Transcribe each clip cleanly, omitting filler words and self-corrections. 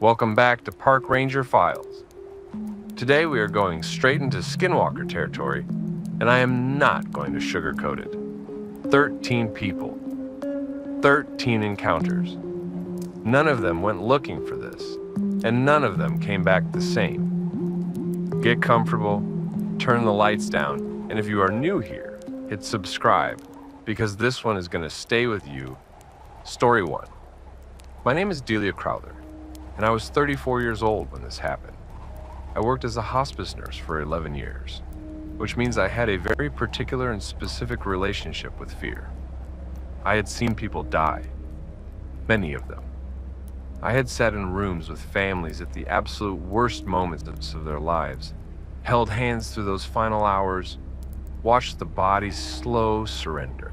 Welcome back to Park Ranger Files. Today we are going straight into Skinwalker territory, and I am not going to sugarcoat it. 13 people, 13 encounters. None of them went looking for this, and none of them came back the same. Get comfortable, turn the lights down, and if you are new here, hit subscribe, because this one is going to stay with you. Story 1. My name is Delia Crowther, and I was 34 years old when this happened. I worked as a hospice nurse for 11 years, which means I had a very particular and specific relationship with fear. I had seen people die, many of them. I had sat in rooms with families at the absolute worst moments of their lives, held hands through those final hours, watched the body's slow surrender.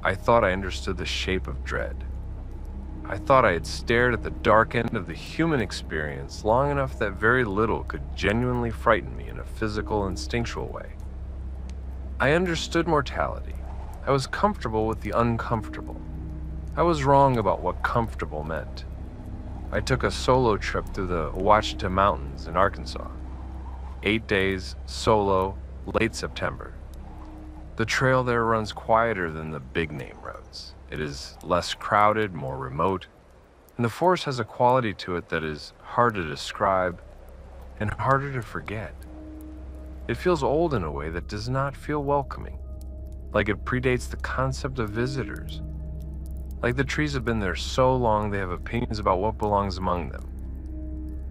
I thought I understood the shape of dread. I thought I had stared at the dark end of the human experience long enough that very little could genuinely frighten me in a physical, instinctual way. I understood mortality. I was comfortable with the uncomfortable. I was wrong about what comfortable meant. I took a solo trip through the Ouachita Mountains in Arkansas. 8 days, solo, late September. The trail there runs quieter than the big-name roads. It is less crowded, more remote, and the forest has a quality to it that is hard to describe and harder to forget. It feels old in a way that does not feel welcoming, like it predates the concept of visitors. Like the trees have been there so long they have opinions about what belongs among them.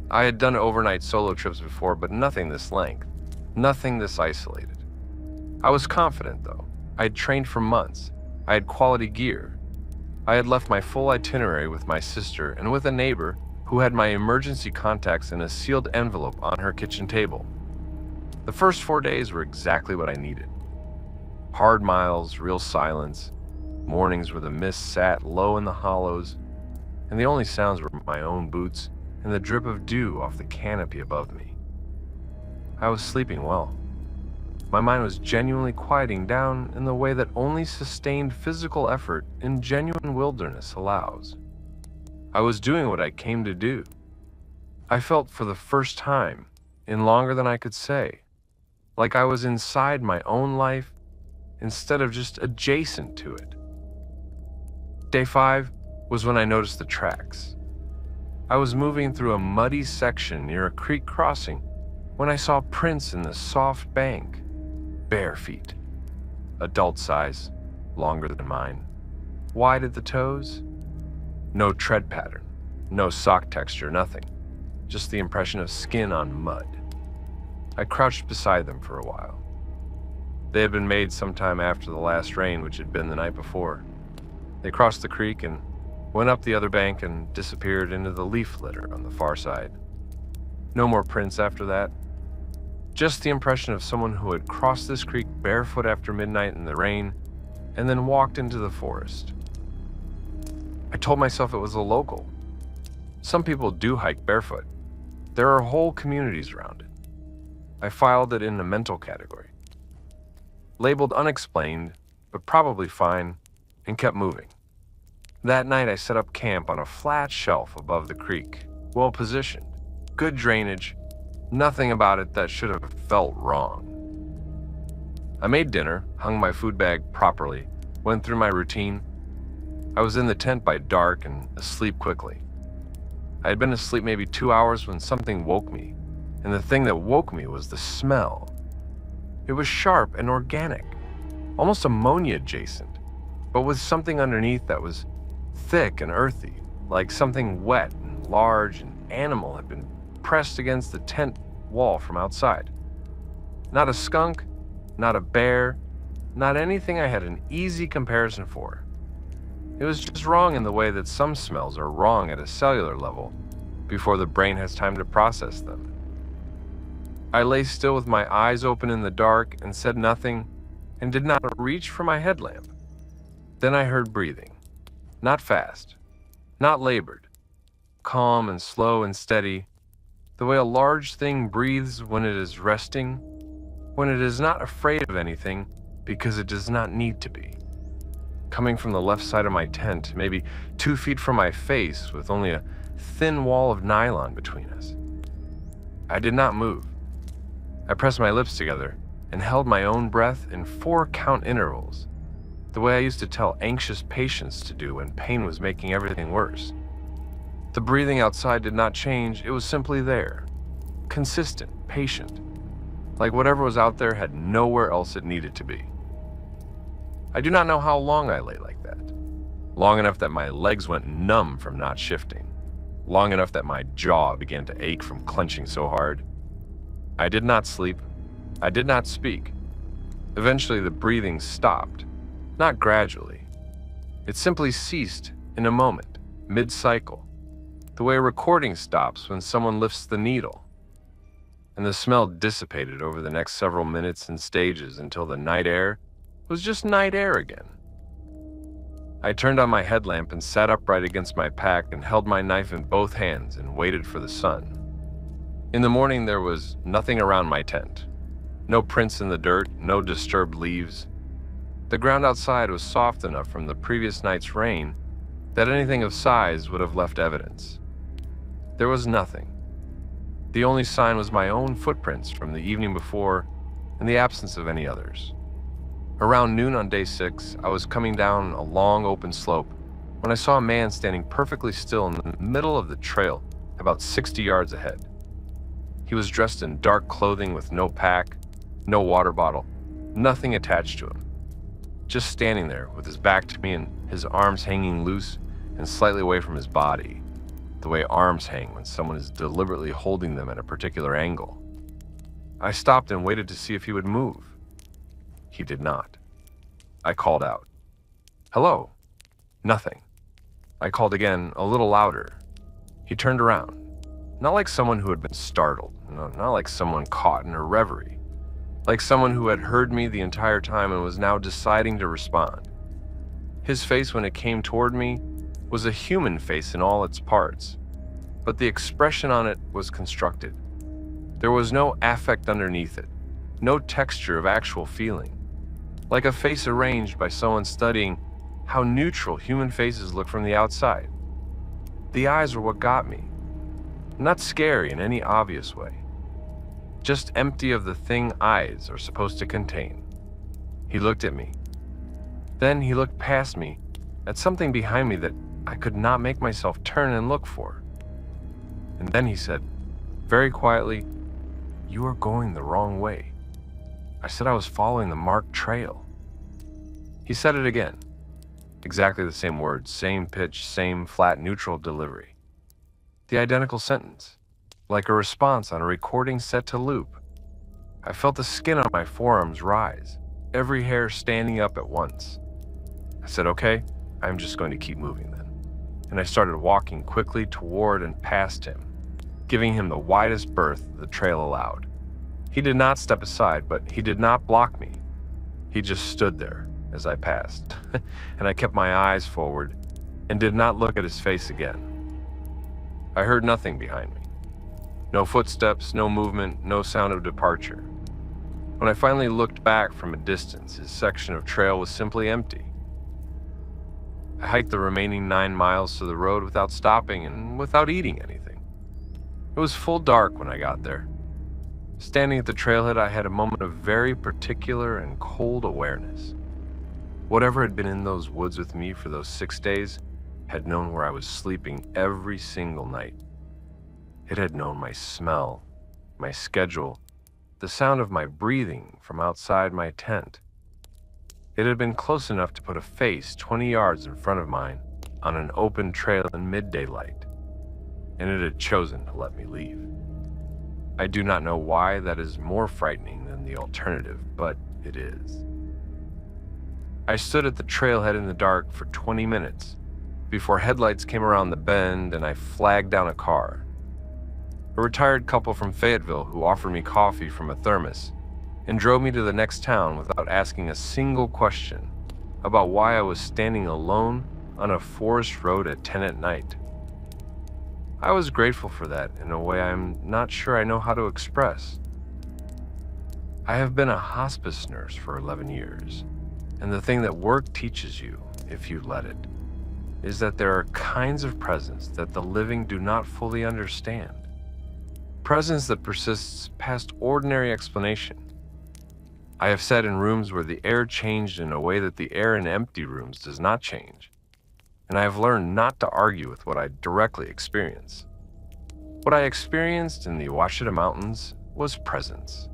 I had done overnight solo trips before, but nothing this length, nothing this isolated. I was confident, though. I had trained for months. I had quality gear. I had left my full itinerary with my sister and with a neighbor who had my emergency contacts in a sealed envelope on her kitchen table. The first 4 days were exactly what I needed. Hard miles, real silence, mornings where the mist sat low in the hollows, and the only sounds were my own boots and the drip of dew off the canopy above me. I was sleeping well. My mind was genuinely quieting down in the way that only sustained physical effort in genuine wilderness allows. I was doing what I came to do. I felt for the first time, in longer than I could say, like I was inside my own life instead of just adjacent to it. Day 5 was when I noticed the tracks. I was moving through a muddy section near a creek crossing when I saw prints in the soft bank. Bare feet, adult size, longer than mine, wide at the toes. No tread pattern, no sock texture, nothing. Just the impression of skin on mud. I crouched beside them for a while. They had been made sometime after the last rain, which had been the night before. They crossed the creek and went up the other bank and disappeared into the leaf litter on the far side. No more prints after that. Just the impression of someone who had crossed this creek barefoot after midnight in the rain and then walked into the forest. I told myself it was a local. Some people do hike barefoot. There are whole communities around it. I filed it in the mental category. Labeled unexplained, but probably fine, and kept moving. That night I set up camp on a flat shelf above the creek, well positioned, good drainage, nothing about it that should have felt wrong. I made dinner, hung my food bag properly, went through my routine. I was in the tent by dark and asleep quickly. I had been asleep maybe 2 hours when something woke me, and the thing that woke me was the smell. It was sharp and organic, almost ammonia adjacent, but with something underneath that was thick and earthy, like something wet and large and animal had been pressed against the tent wall from outside. Not a skunk, not a bear, not anything I had an easy comparison for. It was just wrong in the way that some smells are wrong at a cellular level before the brain has time to process them. I lay still with my eyes open in the dark and said nothing and did not reach for my headlamp. Then I heard breathing. Not fast, not labored, calm and slow and steady, the way a large thing breathes when it is resting, when it is not afraid of anything because it does not need to be. coming from the left side of my tent, maybe 2 feet from my face, with only a thin wall of nylon between us. I did not move. I pressed my lips together and held my own breath in 4-count intervals, the way I used to tell anxious patients to do when pain was making everything worse. The breathing outside did not change, it was simply there, consistent, patient, like whatever was out there had nowhere else it needed to be. I do not know how long I lay like that. Long enough that my legs went numb from not shifting. Long enough that my jaw began to ache from clenching so hard. I did not sleep. I did not speak. Eventually the breathing stopped, not gradually. It simply ceased in a moment, mid-cycle, the way a recording stops when someone lifts the needle. And the smell dissipated over the next several minutes and stages until the night air was just night air again. I turned on my headlamp and sat upright against my pack and held my knife in both hands and waited for the sun. In the morning there was nothing around my tent. No prints in the dirt, no disturbed leaves. The ground outside was soft enough from the previous night's rain that anything of size would have left evidence. There was nothing. The only sign was my own footprints from the evening before and the absence of any others. Around noon on day 6, I was coming down a long open slope when I saw a man standing perfectly still in the middle of the trail about 60 yards ahead. He was dressed in dark clothing with no pack, no water bottle, nothing attached to him. Just standing there with his back to me and his arms hanging loose and slightly away from his body, the way arms hang when someone is deliberately holding them at a particular angle. I stopped and waited to see if he would move. He did not. I called out, "Hello." Nothing. I called again, a little louder. He turned around, not like someone who had been startled, not like someone caught in a reverie, like someone who had heard me the entire time and was now deciding to respond. His face when it came toward me was a human face in all its parts, but the expression on it was constructed. There was no affect underneath it, no texture of actual feeling, like a face arranged by someone studying how neutral human faces look from the outside. The eyes were what got me, not scary in any obvious way, just empty of the thing eyes are supposed to contain. He looked at me. Then he looked past me at something behind me that I could not make myself turn and look for. And then he said, very quietly, "You are going the wrong way." I said I was following the marked trail. He said it again. Exactly the same words, same pitch, same flat neutral delivery. The identical sentence, like a response on a recording set to loop. I felt the skin on my forearms rise, every hair standing up at once. I said, "Okay, I'm just going to keep moving then." And I started walking quickly toward and past him, giving him the widest berth the trail allowed. He did not step aside, but he did not block me. He just stood there as I passed, and I kept my eyes forward and did not look at his face again. I heard nothing behind me. No footsteps, no movement, no sound of departure. When I finally looked back from a distance, his section of trail was simply empty. I hiked the remaining 9 miles to the road without stopping and without eating anything. It was full dark when I got there. Standing at the trailhead, I had a moment of very particular and cold awareness. Whatever had been in those woods with me for those 6 days had known where I was sleeping every single night. It had known my smell, my schedule, the sound of my breathing from outside my tent. It had been close enough to put a face 20 yards in front of mine on an open trail in midday light, and it had chosen to let me leave. I do not know why that is more frightening than the alternative, but it is. I stood at the trailhead in the dark for 20 minutes before headlights came around the bend and I flagged down a car. A retired couple from Fayetteville who offered me coffee from a thermos and drove me to the next town without asking a single question about why I was standing alone on a forest road at 10 at night. I was grateful for that in a way I'm not sure I know how to express. I have been a hospice nurse for 11 years, and the thing that work teaches you if you let it, is that there are kinds of presence that the living do not fully understand. Presence that persists past ordinary explanation. I have sat in rooms where the air changed in a way that the air in empty rooms does not change, and I have learned not to argue with what I directly experience. What I experienced in the Ouachita Mountains was presence.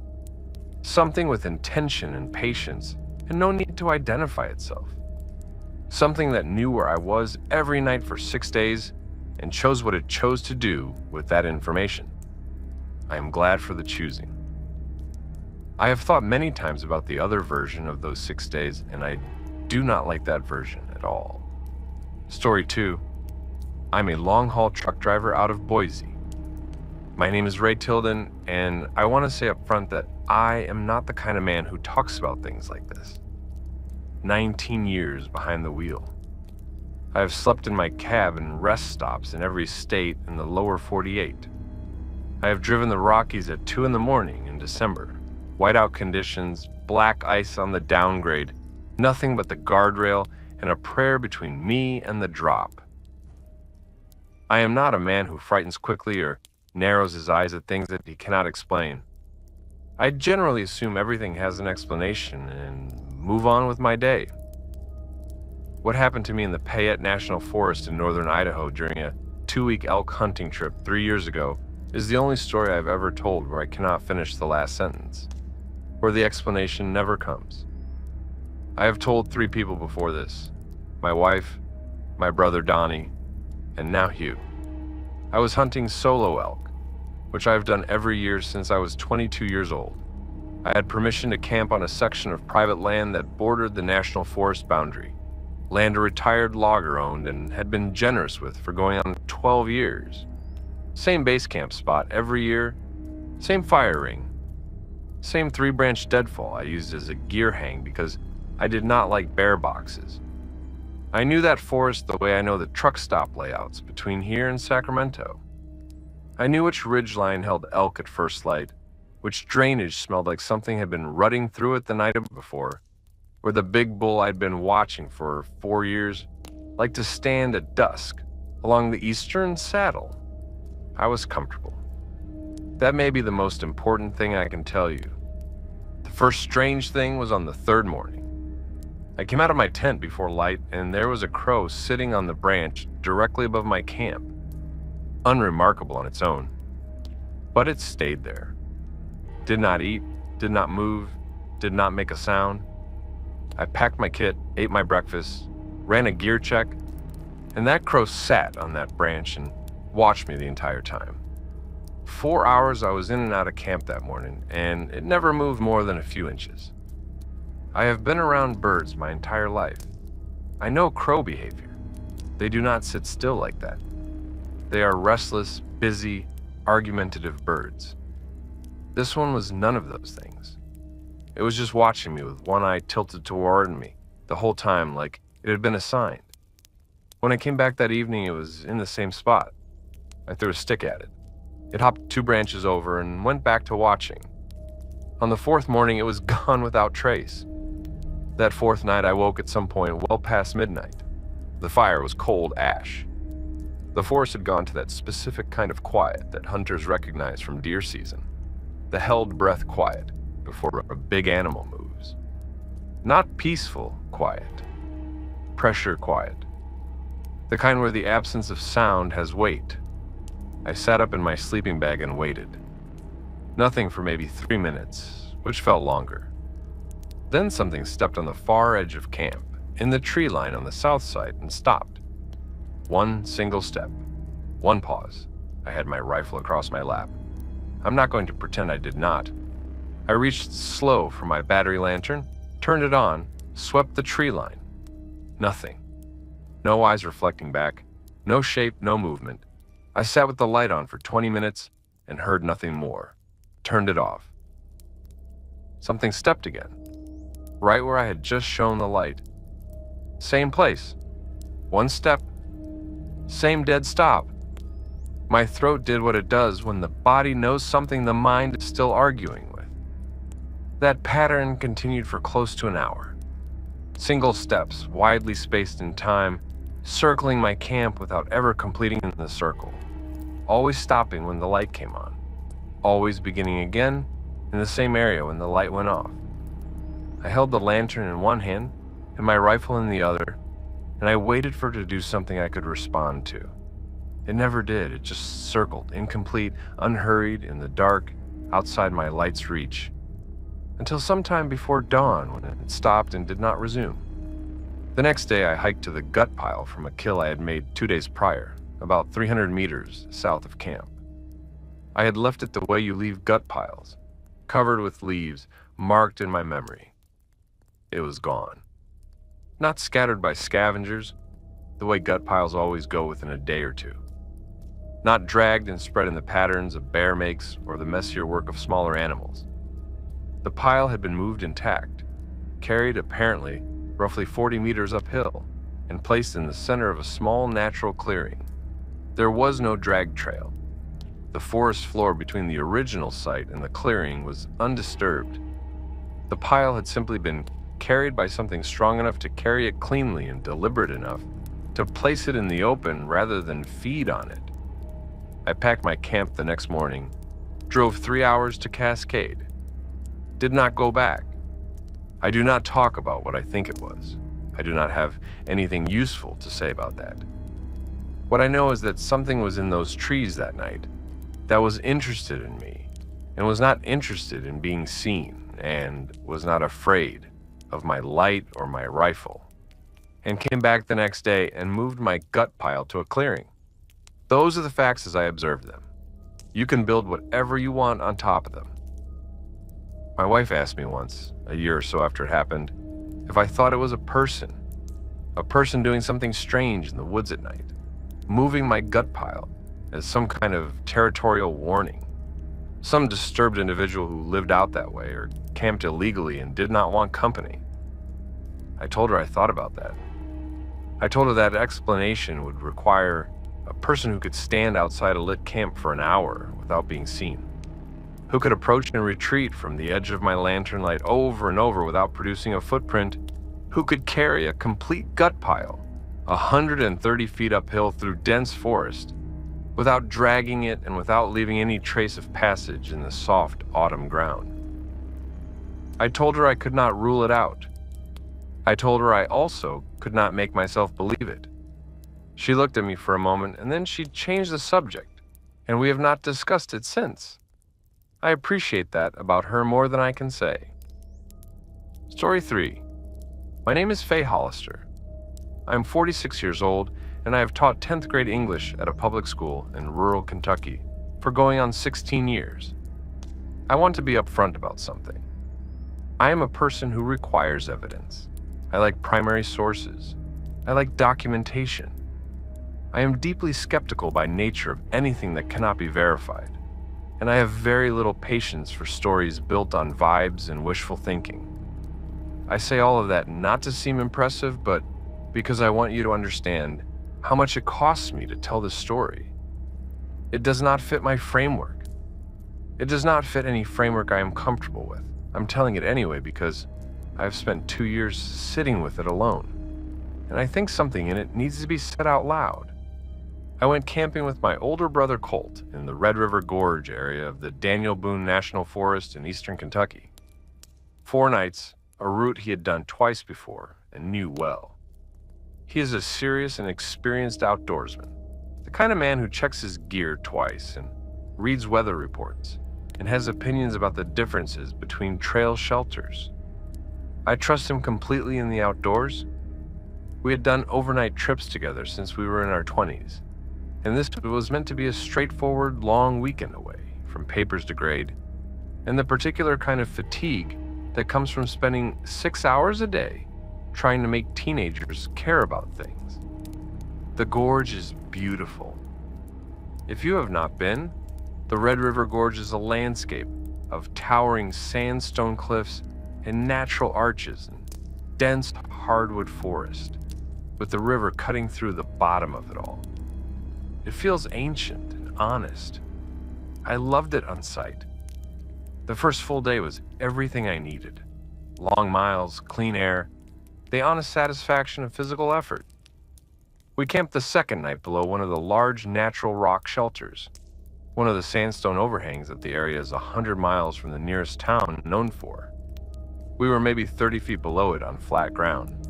Something with intention and patience, and no need to identify itself. Something that knew where I was every night for 6 days and chose what it chose to do with that information. I am glad for the choosing. I have thought many times about the other version of those 6 days, and I do not like that version at all. Story 2. I'm a long-haul truck driver out of Boise. My name is Ray Tilden, and I want to say up front that I am not the kind of man who talks about things like this. 19 years behind the wheel. I have slept in my cab in rest stops in every state in the lower 48. I have driven the Rockies at 2 in the morning in December. Whiteout conditions, black ice on the downgrade, nothing but the guardrail and a prayer between me and the drop. I am not a man who frightens quickly or narrows his eyes at things that he cannot explain. I generally assume everything has an explanation and move on with my day. What happened to me in the Payette National Forest in northern Idaho during a 2-week elk hunting trip 3 years ago is the only story I've ever told where I cannot finish the last sentence, where the explanation never comes. I have told 3 people before this: my wife, my brother Donnie, and now Hugh. I was hunting solo elk, which I have done every year since I was 22 years old. I had permission to camp on a section of private land that bordered the national forest boundary, land a retired logger owned and had been generous with for going on 12 years. Same base camp spot every year, same fire ring, same 3-branch deadfall I used as a gear hang because I did not like bear boxes. I knew that forest the way I know the truck stop layouts between here and Sacramento. I knew which ridgeline held elk at first light, which drainage smelled like something had been rutting through it the night before, where the big bull I'd been watching for 4 years liked to stand at dusk along the eastern saddle. I was comfortable. That may be the most important thing I can tell you. The first strange thing was on the 3rd morning. I came out of my tent before light, and there was a crow sitting on the branch directly above my camp. Unremarkable on its own, but it stayed there. Did not eat, did not move, did not make a sound. I packed my kit, ate my breakfast, ran a gear check, and that crow sat on that branch and watched me the entire time. 4 hours I was in and out of camp that morning, and it never moved more than a few inches. I have been around birds my entire life. I know crow behavior. They do not sit still like that. They are restless, busy, argumentative birds. This one was none of those things. It was just watching me with one eye tilted toward me the whole time, like it had been assigned. When I came back that evening, it was in the same spot. I threw a stick at it. It hopped 2 branches over and went back to watching. On the 4th morning, it was gone without trace. That 4th night, I woke at some point well past midnight. The fire was cold ash. The forest had gone to that specific kind of quiet that hunters recognize from deer season. The held breath quiet before a big animal moves. Not peaceful quiet. Pressure quiet. The kind where the absence of sound has weight. I sat up in my sleeping bag and waited. Nothing for maybe 3 minutes, which felt longer. Then something stepped on the far edge of camp, in the tree line on the south side, and stopped. One single step. One pause. I had my rifle across my lap. I'm not going to pretend I did not. I reached slow for my battery lantern, turned it on, swept the tree line. Nothing. No eyes reflecting back. No shape, no movement. I sat with the light on for 20 minutes and heard nothing more. Turned it off. Something stepped again. Right where I had just shown the light. Same place. One step. Same dead stop. My throat did what it does when the body knows something the mind is still arguing with. That pattern continued for close to an hour. Single steps, widely spaced in time, circling my camp without ever completing the circle. Always stopping when the light came on. Always beginning again in the same area when the light went off. I held the lantern in one hand and my rifle in the other, and I waited for it to do something I could respond to. It never did. It just circled, incomplete, unhurried, in the dark, outside my light's reach, until sometime before dawn when it stopped and did not resume. The next day I hiked to the gut pile from a kill I had made 2 days prior, about 300 meters south of camp. I had left it the way you leave gut piles, covered with leaves, marked in my memory. It was gone. Not scattered by scavengers, the way gut piles always go within a day or two. Not dragged and spread in the patterns a bear makes or the messier work of smaller animals. The pile had been moved intact, carried apparently roughly 40 meters uphill, and placed in the center of a small natural clearing. There was no drag trail. The forest floor between the original site and the clearing was undisturbed. The pile had simply been carried by something strong enough to carry it cleanly and deliberate enough to place it in the open rather than feed on it. I packed my camp the next morning, drove 3 hours to Cascade. Did not go back. I do not talk about what I think it was. I do not have anything useful to say about that. What I know is that something was in those trees that night that was interested in me and was not interested in being seen and was not afraid of my light or my rifle, and came back the next day and moved my gut pile to a clearing. Those are the facts as I observed them. You can build whatever you want on top of them. My wife asked me once, a year or so after it happened, if I thought it was a person doing something strange in the woods at night, moving my gut pile as some kind of territorial warning. Some disturbed individual who lived out that way or camped illegally and did not want company. I told her I thought about that. I told her that explanation would require a person who could stand outside a lit camp for an hour without being seen, who could approach and retreat from the edge of my lantern light over and over without producing a footprint, who could carry a complete gut pile 130 feet uphill through dense forest without dragging it and without leaving any trace of passage in the soft autumn ground. I told her I could not rule it out. I told her I also could not make myself believe it. She looked at me for a moment and then she changed the subject, and we have not discussed it since. I appreciate that about her more than I can say. Story 3. My name is Faye Hollister. I am 46 years old, and I have taught 10th grade English at a public school in rural Kentucky for going on 16 years. I want to be upfront about something. I am a person who requires evidence. I like primary sources. I like documentation. I am deeply skeptical by nature of anything that cannot be verified, and I have very little patience for stories built on vibes and wishful thinking. I say all of that not to seem impressive, but because I want you to understand how much it costs me to tell this story. It does not fit my framework. It does not fit any framework I am comfortable with. I'm telling it anyway because I have spent 2 years sitting with it alone, and I think something in it needs to be said out loud. I went camping with my older brother Colt in the Red River Gorge area of the Daniel Boone National Forest in eastern Kentucky. 4 nights, a route he had done twice before and knew well. He is a serious and experienced outdoorsman, the kind of man who checks his gear twice and reads weather reports and has opinions about the differences between trail shelters. I trust him completely in the outdoors. We had done overnight trips together since we were in our 20s, and this was meant to be a straightforward, long weekend away from papers to grade, and the particular kind of fatigue that comes from spending 6 hours a day trying to make teenagers care about things. The gorge is beautiful. If you have not been, the Red River Gorge is a landscape of towering sandstone cliffs and natural arches and dense hardwood forest, with the river cutting through the bottom of it all. It feels ancient and honest. I loved it on sight. The first full day was everything I needed. Long miles, clean air. the honest satisfaction of physical effort. We camped the second night below one of the large natural rock shelters, one of the sandstone overhangs that the area is 100 miles from the nearest town known for. We were maybe 30 feet below it on flat ground.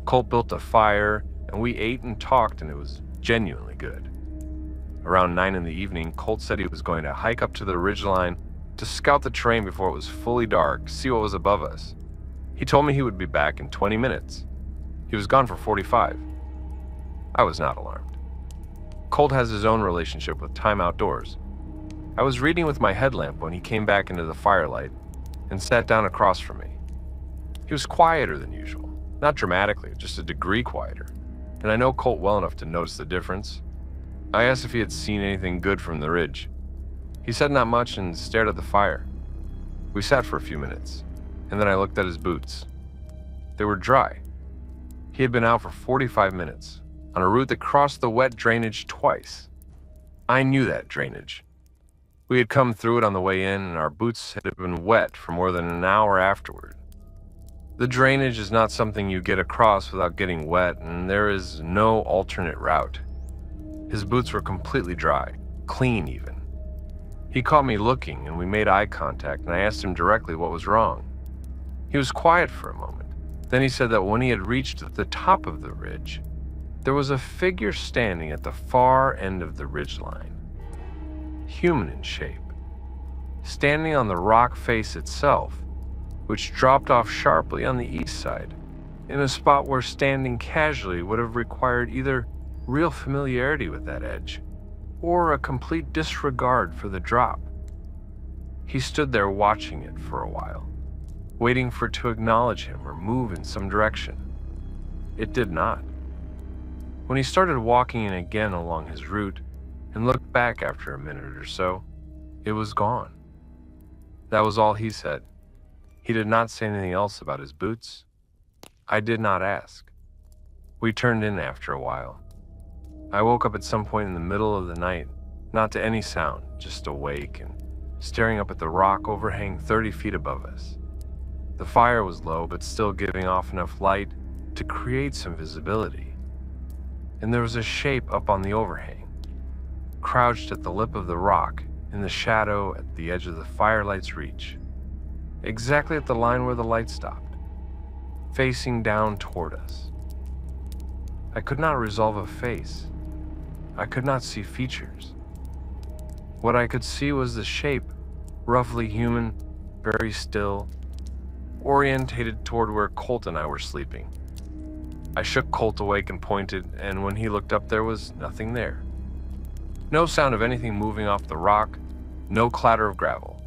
Colt built a fire, and we ate and talked, and it was genuinely good. Around 9 in the evening, Colt said he was going to hike up to the ridgeline to scout the terrain before it was fully dark, see what was above us. He told me he would be back in 20 minutes. He was gone for 45. I was not alarmed. Colt has his own relationship with time outdoors. I was reading with my headlamp when he came back into the firelight and sat down across from me. He was quieter than usual, not dramatically, just a degree quieter, and I know Colt well enough to notice the difference. I asked if he had seen anything good from the ridge. He said not much and stared at the fire. We sat for a few minutes, and then I looked at his boots. They were dry. He had been out for 45 minutes, on a route that crossed the wet drainage twice. I knew that drainage. We had come through it on the way in, and our boots had been wet for more than an hour afterward. The drainage is not something you get across without getting wet, and there is no alternate route. His boots were completely dry, clean even. He caught me looking, and we made eye contact, and I asked him directly what was wrong. He was quiet for a moment. Then he said that when he had reached the top of the ridge, there was a figure standing at the far end of the ridgeline, human in shape, standing on the rock face itself, which dropped off sharply on the east side, in a spot where standing casually would have required either real familiarity with that edge or a complete disregard for the drop. He stood there watching it for a while, waiting for it to acknowledge him or move in some direction. It did not. When he started walking in again along his route and looked back after a minute or so, it was gone. That was all he said. He did not say anything else about his boots. I did not ask. We turned in after a while. I woke up at some point in the middle of the night, not to any sound, just awake and staring up at the rock overhang 30 feet above us. The fire was low, but still giving off enough light to create some visibility. And there was a shape up on the overhang, crouched at the lip of the rock, in the shadow at the edge of the firelight's reach, exactly at the line where the light stopped, facing down toward us. I could not resolve a face. I could not see features. What I could see was the shape, roughly human, very still, orientated toward where Colt and I were sleeping. I shook Colt awake and pointed, and when he looked up, there was nothing there. No sound of anything moving off the rock, no clatter of gravel.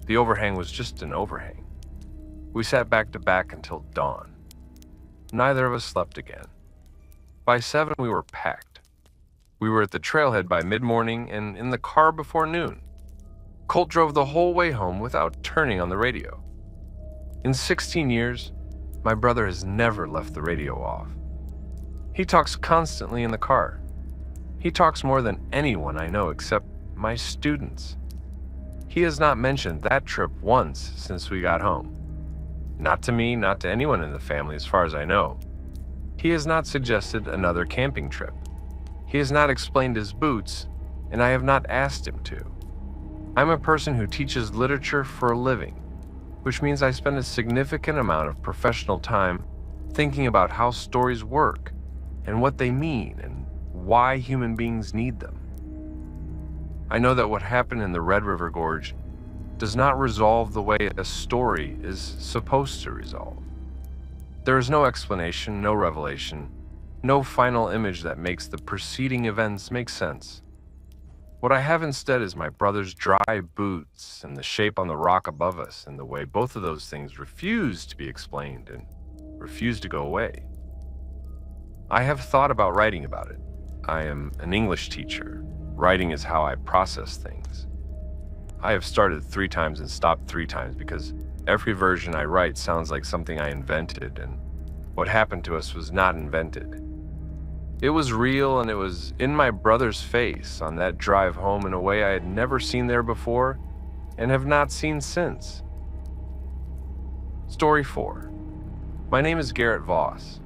The overhang was just an overhang. We sat back to back until dawn. Neither of us slept again. By 7, we were packed. We were at the trailhead by mid-morning and in the car before noon. Colt drove the whole way home without turning on the radio. In 16 years, my brother has never left the radio off. He talks constantly in the car. He talks more than anyone I know except my students. He has not mentioned that trip once since we got home. Not to me, not to anyone in the family as far as I know. He has not suggested another camping trip. He has not explained his boots, and I have not asked him to. I'm a person who teaches literature for a living, which means I spend a significant amount of professional time thinking about how stories work and what they mean and why human beings need them. I know that what happened in the Red River Gorge does not resolve the way a story is supposed to resolve. There is no explanation, no revelation, no final image that makes the preceding events make sense. What I have instead is my brother's dry boots and the shape on the rock above us and the way both of those things refuse to be explained and refuse to go away. I have thought about writing about it. I am an English teacher. Writing is how I process things. I have started 3 times and stopped 3 times because every version I write sounds like something I invented, and what happened to us was not invented. It was real, and it was in my brother's face on that drive home in a way I had never seen there before and have not seen since. Story 4. My name is Garrett Voss.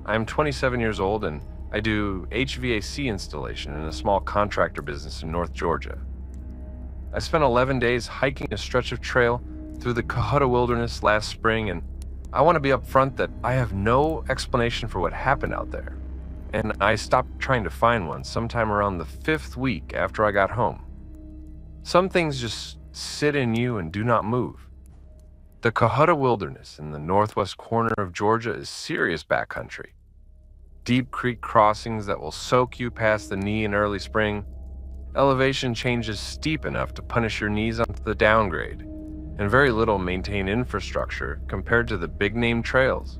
I am 27 years old and I do HVAC installation in a small contractor business in North Georgia. I spent 11 days hiking a stretch of trail through the Cohutta Wilderness last spring, and I want to be upfront that I have no explanation for what happened out there. And I stopped trying to find one sometime around the 5th week after I got home. Some things just sit in you and do not move. The Cohutta Wilderness in the northwest corner of Georgia is serious backcountry. Deep creek crossings that will soak you past the knee in early spring, elevation changes steep enough to punish your knees onto the downgrade, and very little maintained infrastructure compared to the big-name trails.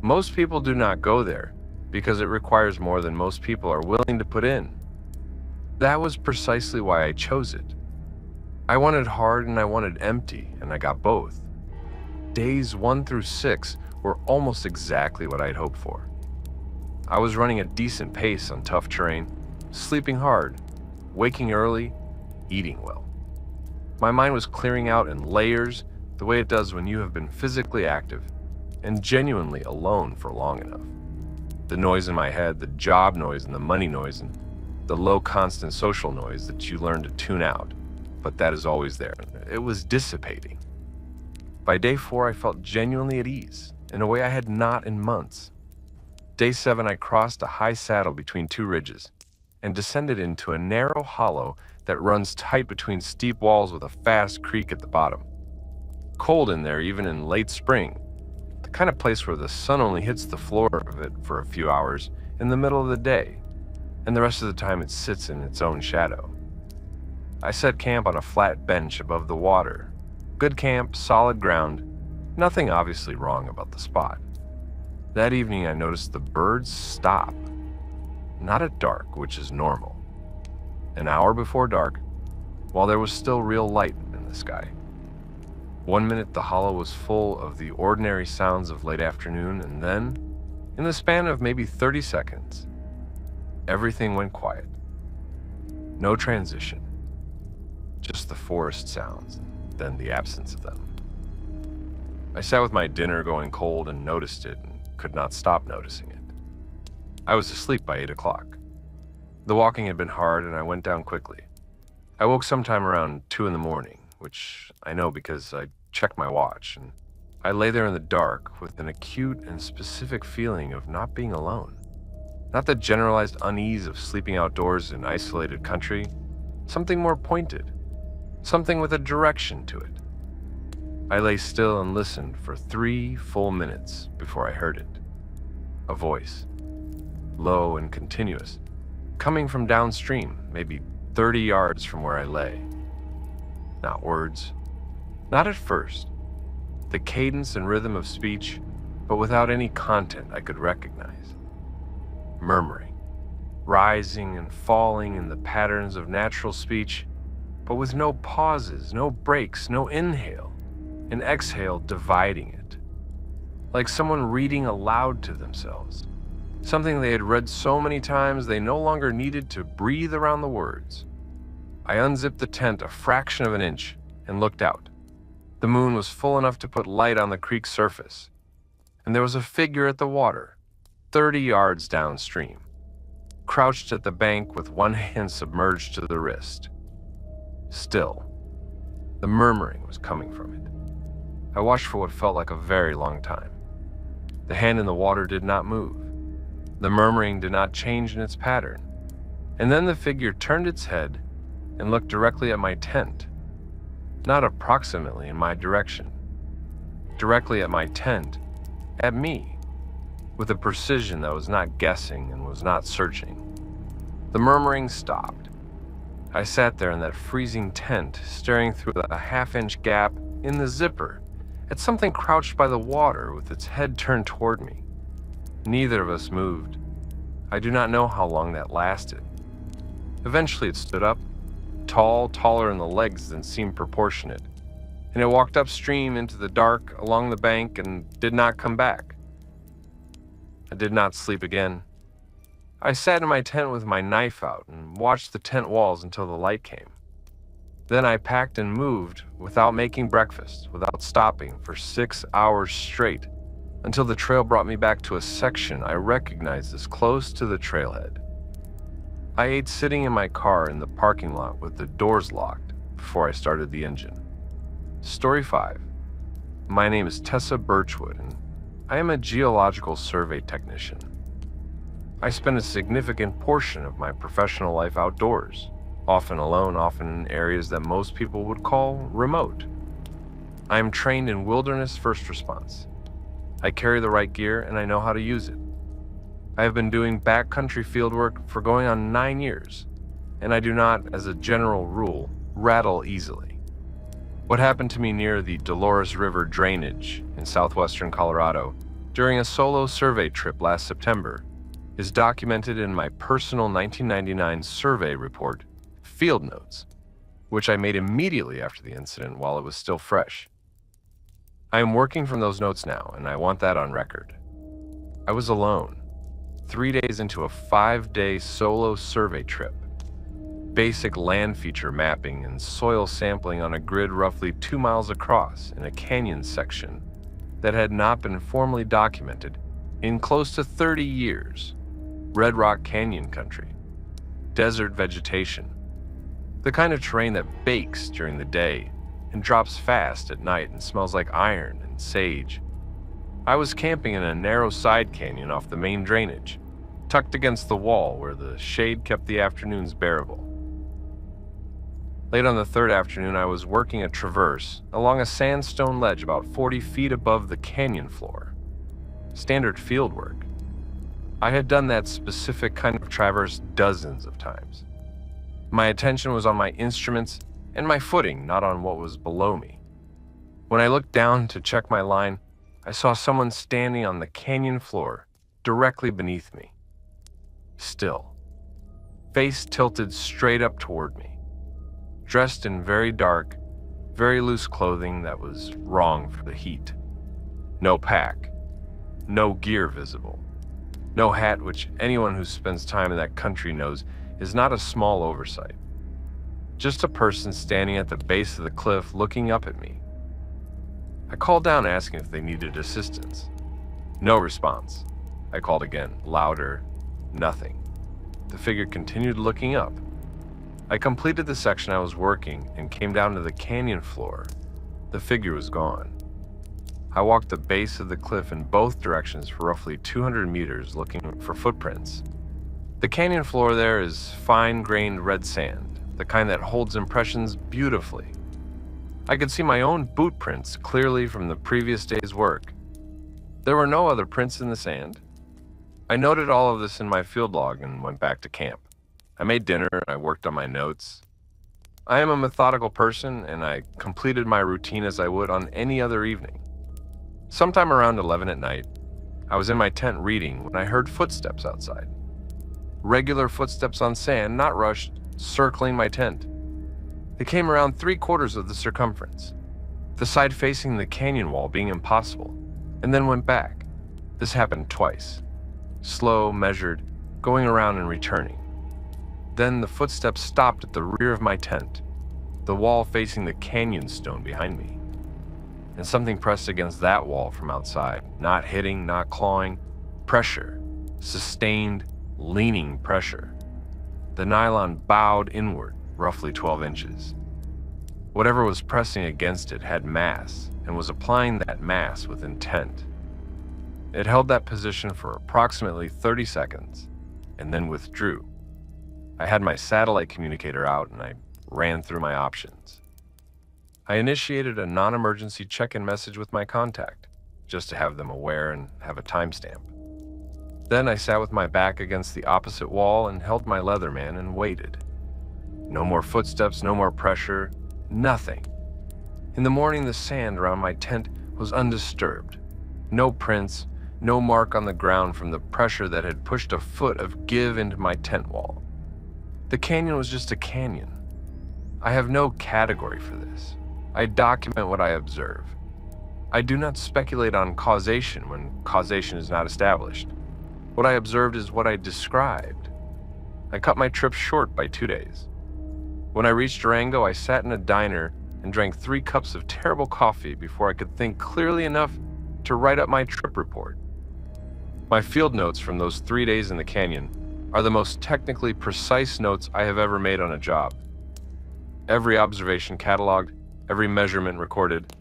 Most people do not go there because it requires more than most people are willing to put in. That was precisely why I chose it. I wanted hard and I wanted empty, and I got both. Days 1 through 6 were almost exactly what I'd hoped for. I was running a decent pace on tough terrain, sleeping hard, waking early, eating well. My mind was clearing out in layers the way it does when you have been physically active and genuinely alone for long enough. The noise in my head, the job noise and the money noise, and the low constant social noise that you learn to tune out, but that is always there. It was dissipating. By day 4, I felt genuinely at ease in a way I had not in months. Day 7, I crossed a high saddle between 2 ridges and descended into a narrow hollow that runs tight between steep walls with a fast creek at the bottom. Cold in there even in late spring, the kind of place where the sun only hits the floor of it for a few hours in the middle of the day, and the rest of the time it sits in its own shadow. I set camp on a flat bench above the water. Good camp, solid ground, nothing obviously wrong about the spot. That evening I noticed the birds stop. Not at dark, which is normal. An hour before dark, while there was still real light in the sky. 1 minute the hollow was full of the ordinary sounds of late afternoon, and then, in the span of maybe 30 seconds, everything went quiet. No transition. Just the forest sounds, and then the absence of them. I sat with my dinner going cold and noticed it, and could not stop noticing it. I was asleep by 8 o'clock. The walking had been hard and I went down quickly. I woke sometime around 2 in the morning, which I know because I checked my watch, and I lay there in the dark with an acute and specific feeling of not being alone. Not the generalized unease of sleeping outdoors in isolated country, something more pointed, something with a direction to it. I lay still and listened for 3 full minutes before I heard it. A voice, low and continuous, coming from downstream, maybe 30 yards from where I lay. Not words, not at first. The cadence and rhythm of speech, but without any content I could recognize. Murmuring, rising and falling in the patterns of natural speech, but with no pauses, no breaks, no inhale, and exhale dividing it. Like someone reading aloud to themselves. Something they had read so many times they no longer needed to breathe around the words. I unzipped the tent a fraction of an inch and looked out. The moon was full enough to put light on the creek's surface, and there was a figure at the water, 30 yards downstream, crouched at the bank with one hand submerged to the wrist. Still, the murmuring was coming from it. I watched for what felt like a very long time. The hand in the water did not move. The murmuring did not change in its pattern. And then the figure turned its head and looked directly at my tent. Not approximately in my direction. Directly at my tent, at me, with a precision that was not guessing and was not searching. The murmuring stopped. I sat there in that freezing tent, staring through a half-inch gap in the zipper at something crouched by the water with its head turned toward me. Neither of us moved. I do not know how long that lasted. Eventually it stood up, tall, taller in the legs than seemed proportionate, and it walked upstream into the dark along the bank and did not come back. I did not sleep again. I sat in my tent with my knife out and watched the tent walls until the light came. Then I packed and moved without making breakfast, without stopping for 6 hours straight, until the trail brought me back to a section I recognized as close to the trailhead. I ate sitting in my car in the parking lot with the doors locked before I started the engine. Story 5. My name is Tessa Birchwood, and I am a geological survey technician. I spend a significant portion of my professional life outdoors, often alone, often in areas that most people would call remote. I am trained in wilderness first response. I carry the right gear and I know how to use it. I have been doing backcountry fieldwork for going on 9 years, and I do not, as a general rule, rattle easily. What happened to me near the Dolores River drainage in southwestern Colorado during a solo survey trip last September is documented in my personal 1999 survey report, Field Notes, which I made immediately after the incident while it was still fresh. I am working from those notes now, and I want that on record. I was alone, 3 days into a 5-day solo survey trip. Basic land feature mapping and soil sampling on a grid roughly 2 miles across in a canyon section that had not been formally documented in close to 30 years. Red Rock Canyon country, desert vegetation, the kind of terrain that bakes during the day and drops fast at night and smells like iron and sage. I was camping in a narrow side canyon off the main drainage, tucked against the wall where the shade kept the afternoons bearable. Late on the third afternoon, I was working a traverse along a sandstone ledge about 40 feet above the canyon floor. Standard field work. I had done that specific kind of traverse dozens of times. My attention was on my instruments and my footing, not on what was below me. When I looked down to check my line, I saw someone standing on the canyon floor directly beneath me. Still, face tilted straight up toward me, dressed in very dark, very loose clothing that was wrong for the heat. No pack, no gear visible. No hat, which anyone who spends time in that country knows is not a small oversight. Just a person standing at the base of the cliff looking up at me. I called down asking if they needed assistance. No response. I called again, louder, nothing. The figure continued looking up. I completed the section I was working and came down to the canyon floor. The figure was gone. I walked the base of the cliff in both directions for roughly 200 meters looking for footprints. The canyon floor there is fine-grained red sand, the kind that holds impressions beautifully. I could see my own boot prints clearly from the previous day's work. There were no other prints in the sand. I noted all of this in my field log and went back to camp. I made dinner and I worked on my notes. I am a methodical person and I completed my routine as I would on any other evening. Sometime around 11 at night, I was in my tent reading when I heard footsteps outside. Regular footsteps on sand, not rushed, circling my tent. They came around 3/4 of the circumference, the side facing the canyon wall being impossible, and then went back. This happened twice. Slow, measured, going around and returning. Then the footsteps stopped at the rear of my tent, the wall facing the canyon stone behind me. And something pressed against that wall from outside, not hitting, not clawing, pressure, sustained, leaning pressure. The nylon bowed inward, roughly 12 inches. Whatever was pressing against it had mass and was applying that mass with intent. It held that position for approximately 30 seconds and then withdrew. I had my satellite communicator out and I ran through my options. I initiated a non-emergency check-in message with my contact, just to have them aware and have a timestamp. Then I sat with my back against the opposite wall and held my Leatherman and waited. No more footsteps, no more pressure, nothing. In the morning, the sand around my tent was undisturbed. No prints, no mark on the ground from the pressure that had pushed a foot of give into my tent wall. The canyon was just a canyon. I have no category for this. I document what I observe. I do not speculate on causation when causation is not established. What I observed is what I described. I cut my trip short by 2 days. When I reached Durango, I sat in a diner and drank 3 cups of terrible coffee before I could think clearly enough to write up my trip report. My field notes from those 3 days in the canyon are the most technically precise notes I have ever made on a job. Every observation cataloged, every measurement recorded.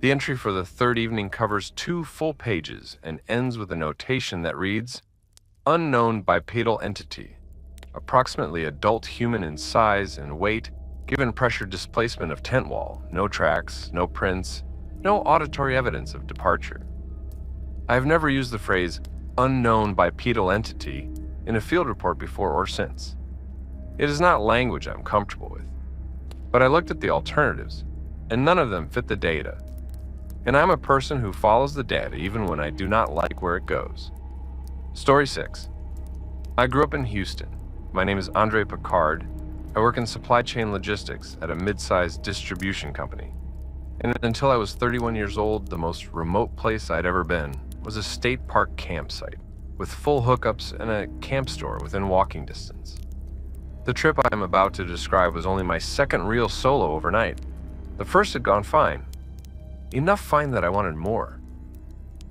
The entry for the third evening covers 2 full pages and ends with a notation that reads, "Unknown bipedal entity, approximately adult human in size and weight, given pressure displacement of tent wall, no tracks, no prints, no auditory evidence of departure." I have never used the phrase unknown bipedal entity in a field report before or since. It is not language I'm comfortable with. But I looked at the alternatives, and none of them fit the data. And I'm a person who follows the data even when I do not like where it goes. Story 6. I grew up in Houston. My name is Andre Picard. I work in supply chain logistics at a mid-sized distribution company. And until I was 31 years old, the most remote place I'd ever been was a state park campsite with full hookups and a camp store within walking distance. The trip I am about to describe was only my second real solo overnight. The first had gone fine. Enough fine that I wanted more.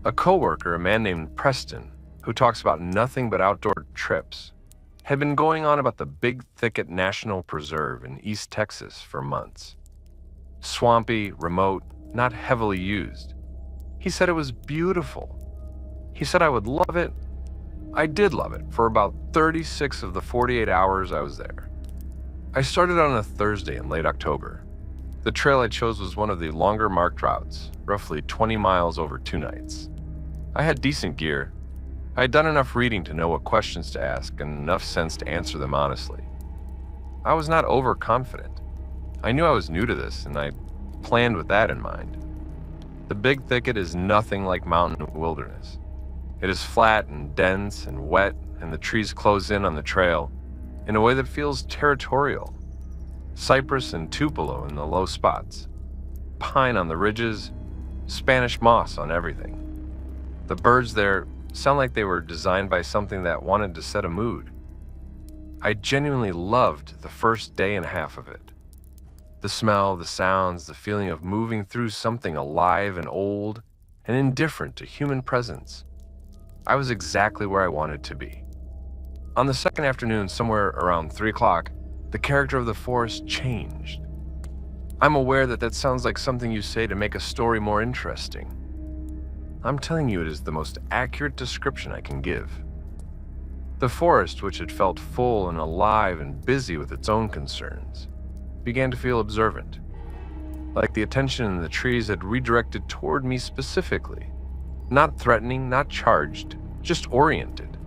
A coworker, a man named Preston, who talks about nothing but outdoor trips, had been going on about the Big Thicket National Preserve in East Texas for months. Swampy, remote, not heavily used. He said it was beautiful. He said I would love it. I did love it for about 36 of the 48 hours I was there. I started on a Thursday in late October. The trail I chose was one of the longer marked routes, roughly 20 miles over 2 nights. I had decent gear. I had done enough reading to know what questions to ask and enough sense to answer them honestly. I was not overconfident. I knew I was new to this, and I planned with that in mind. The Big Thicket is nothing like mountain wilderness. It is flat and dense and wet, and the trees close in on the trail in a way that feels territorial. Cypress and tupelo in the low spots, pine on the ridges, Spanish moss on everything. The birds there sound like they were designed by something that wanted to set a mood. I genuinely loved the first day and a half of it. The smell, the sounds, the feeling of moving through something alive and old and indifferent to human presence. I was exactly where I wanted to be. On the second afternoon, somewhere around 3 o'clock, the character of the forest changed. I'm aware that sounds like something you say to make a story more interesting. I'm telling you it is the most accurate description I can give. The forest, which had felt full and alive and busy with its own concerns, began to feel observant, like the attention in the trees had redirected toward me specifically. Not threatening, not charged, just oriented.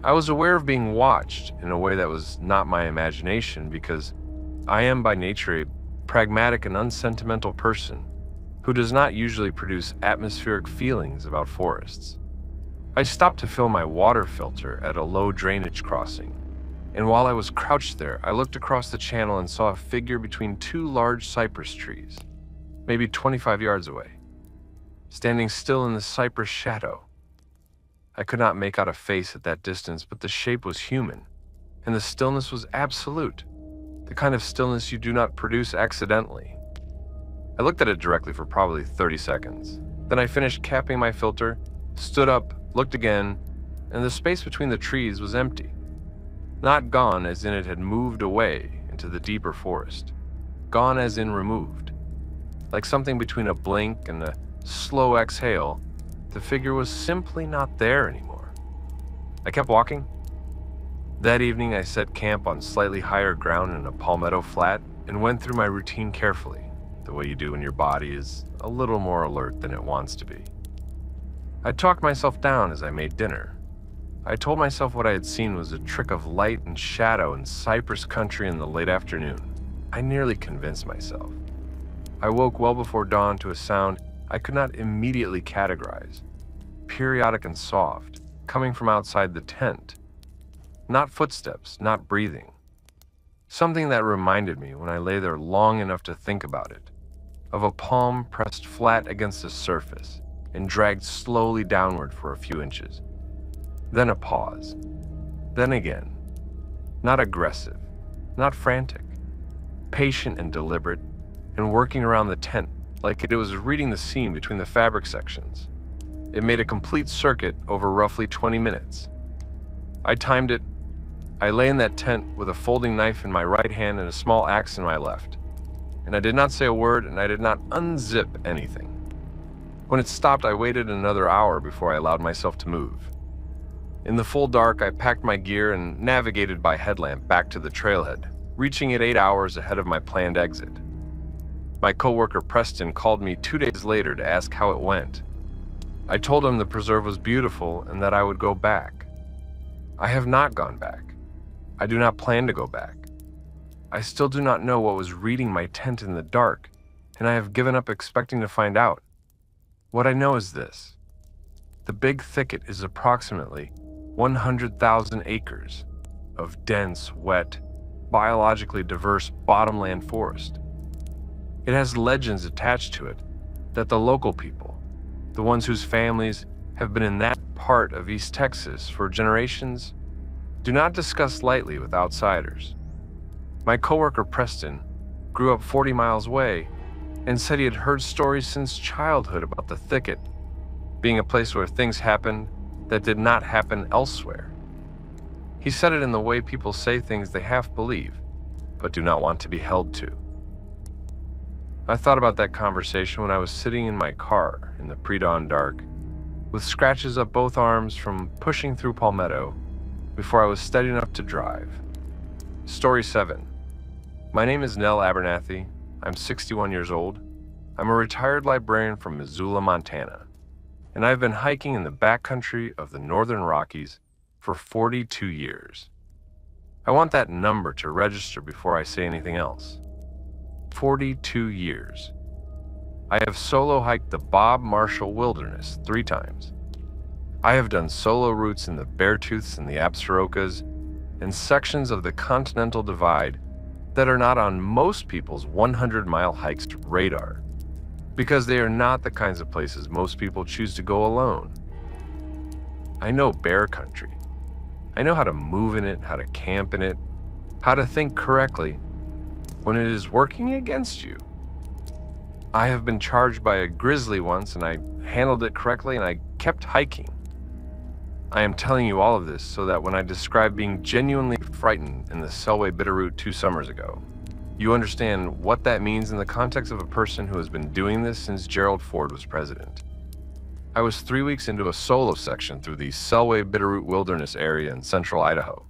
I was aware of being watched in a way that was not my imagination because I am by nature a pragmatic and unsentimental person who does not usually produce atmospheric feelings about forests. I stopped to fill my water filter at a low drainage crossing, and while I was crouched there, I looked across the channel and saw a figure between 2 large cypress trees, maybe 25 yards away, standing still in the cypress shadow. I could not make out a face at that distance, but the shape was human, and the stillness was absolute, the kind of stillness you do not produce accidentally. I looked at it directly for probably 30 seconds. Then I finished capping my filter, stood up, looked again, and the space between the trees was empty. Not gone as in it had moved away into the deeper forest. Gone as in removed. Like something between a blink and a slow exhale, the figure was simply not there anymore. I kept walking. That evening I set camp on slightly higher ground in a palmetto flat and went through my routine carefully, the way you do when your body is a little more alert than it wants to be. I talked myself down as I made dinner. I told myself what I had seen was a trick of light and shadow in cypress country in the late afternoon. I nearly convinced myself. I woke well before dawn to a sound I could not immediately categorize, periodic and soft, coming from outside the tent. Not footsteps, not breathing. Something that reminded me, when I lay there long enough to think about it, of a palm pressed flat against the surface and dragged slowly downward for a few inches. Then a pause. Then again. Not aggressive, not frantic. Patient and deliberate, and working around the tent like it was reading the seam between the fabric sections. It made a complete circuit over roughly 20 minutes. I timed it. I lay in that tent with a folding knife in my right hand and a small axe in my left. And I did not say a word, and I did not unzip anything. When it stopped, I waited another hour before I allowed myself to move. In the full dark, I packed my gear and navigated by headlamp back to the trailhead, reaching it 8 hours ahead of my planned exit. My coworker Preston called me 2 days later to ask how it went. I told him the preserve was beautiful and that I would go back. I have not gone back. I do not plan to go back. I still do not know what was reading my tent in the dark, and I have given up expecting to find out. What I know is this. The big thicket is approximately 100,000 acres of dense, wet, biologically diverse bottomland forest. It has legends attached to it that the local people, the ones whose families have been in that part of East Texas for generations, do not discuss lightly with outsiders. My coworker Preston grew up 40 miles away and said he had heard stories since childhood about the thicket being a place where things happened that did not happen elsewhere. He said it in the way people say things they half believe, but do not want to be held to. I thought about that conversation when I was sitting in my car in the pre-dawn dark, with scratches up both arms from pushing through palmetto before I was steady enough to drive. Story 7. My name is Nell Abernathy. I'm 61 years old. I'm a retired librarian from Missoula, Montana, and I've been hiking in the backcountry of the Northern Rockies for 42 years. I want that number to register before I say anything else. 42 years. I have solo hiked the Bob Marshall Wilderness 3 times. I have done solo routes in the Beartooths and the Absarokas and sections of the Continental Divide that are not on most people's 100-mile hikes radar, because they are not the kinds of places most people choose to go alone. I know bear country. I know how to move in it, how to camp in it, how to think correctly when it is working against you. I have been charged by a grizzly once and I handled it correctly and I kept hiking. I am telling you all of this so that when I describe being genuinely frightened in the Selway Bitterroot 2 summers ago, you understand what that means in the context of a person who has been doing this since Gerald Ford was president. I was 3 weeks into a solo section through the Selway Bitterroot Wilderness area in central Idaho,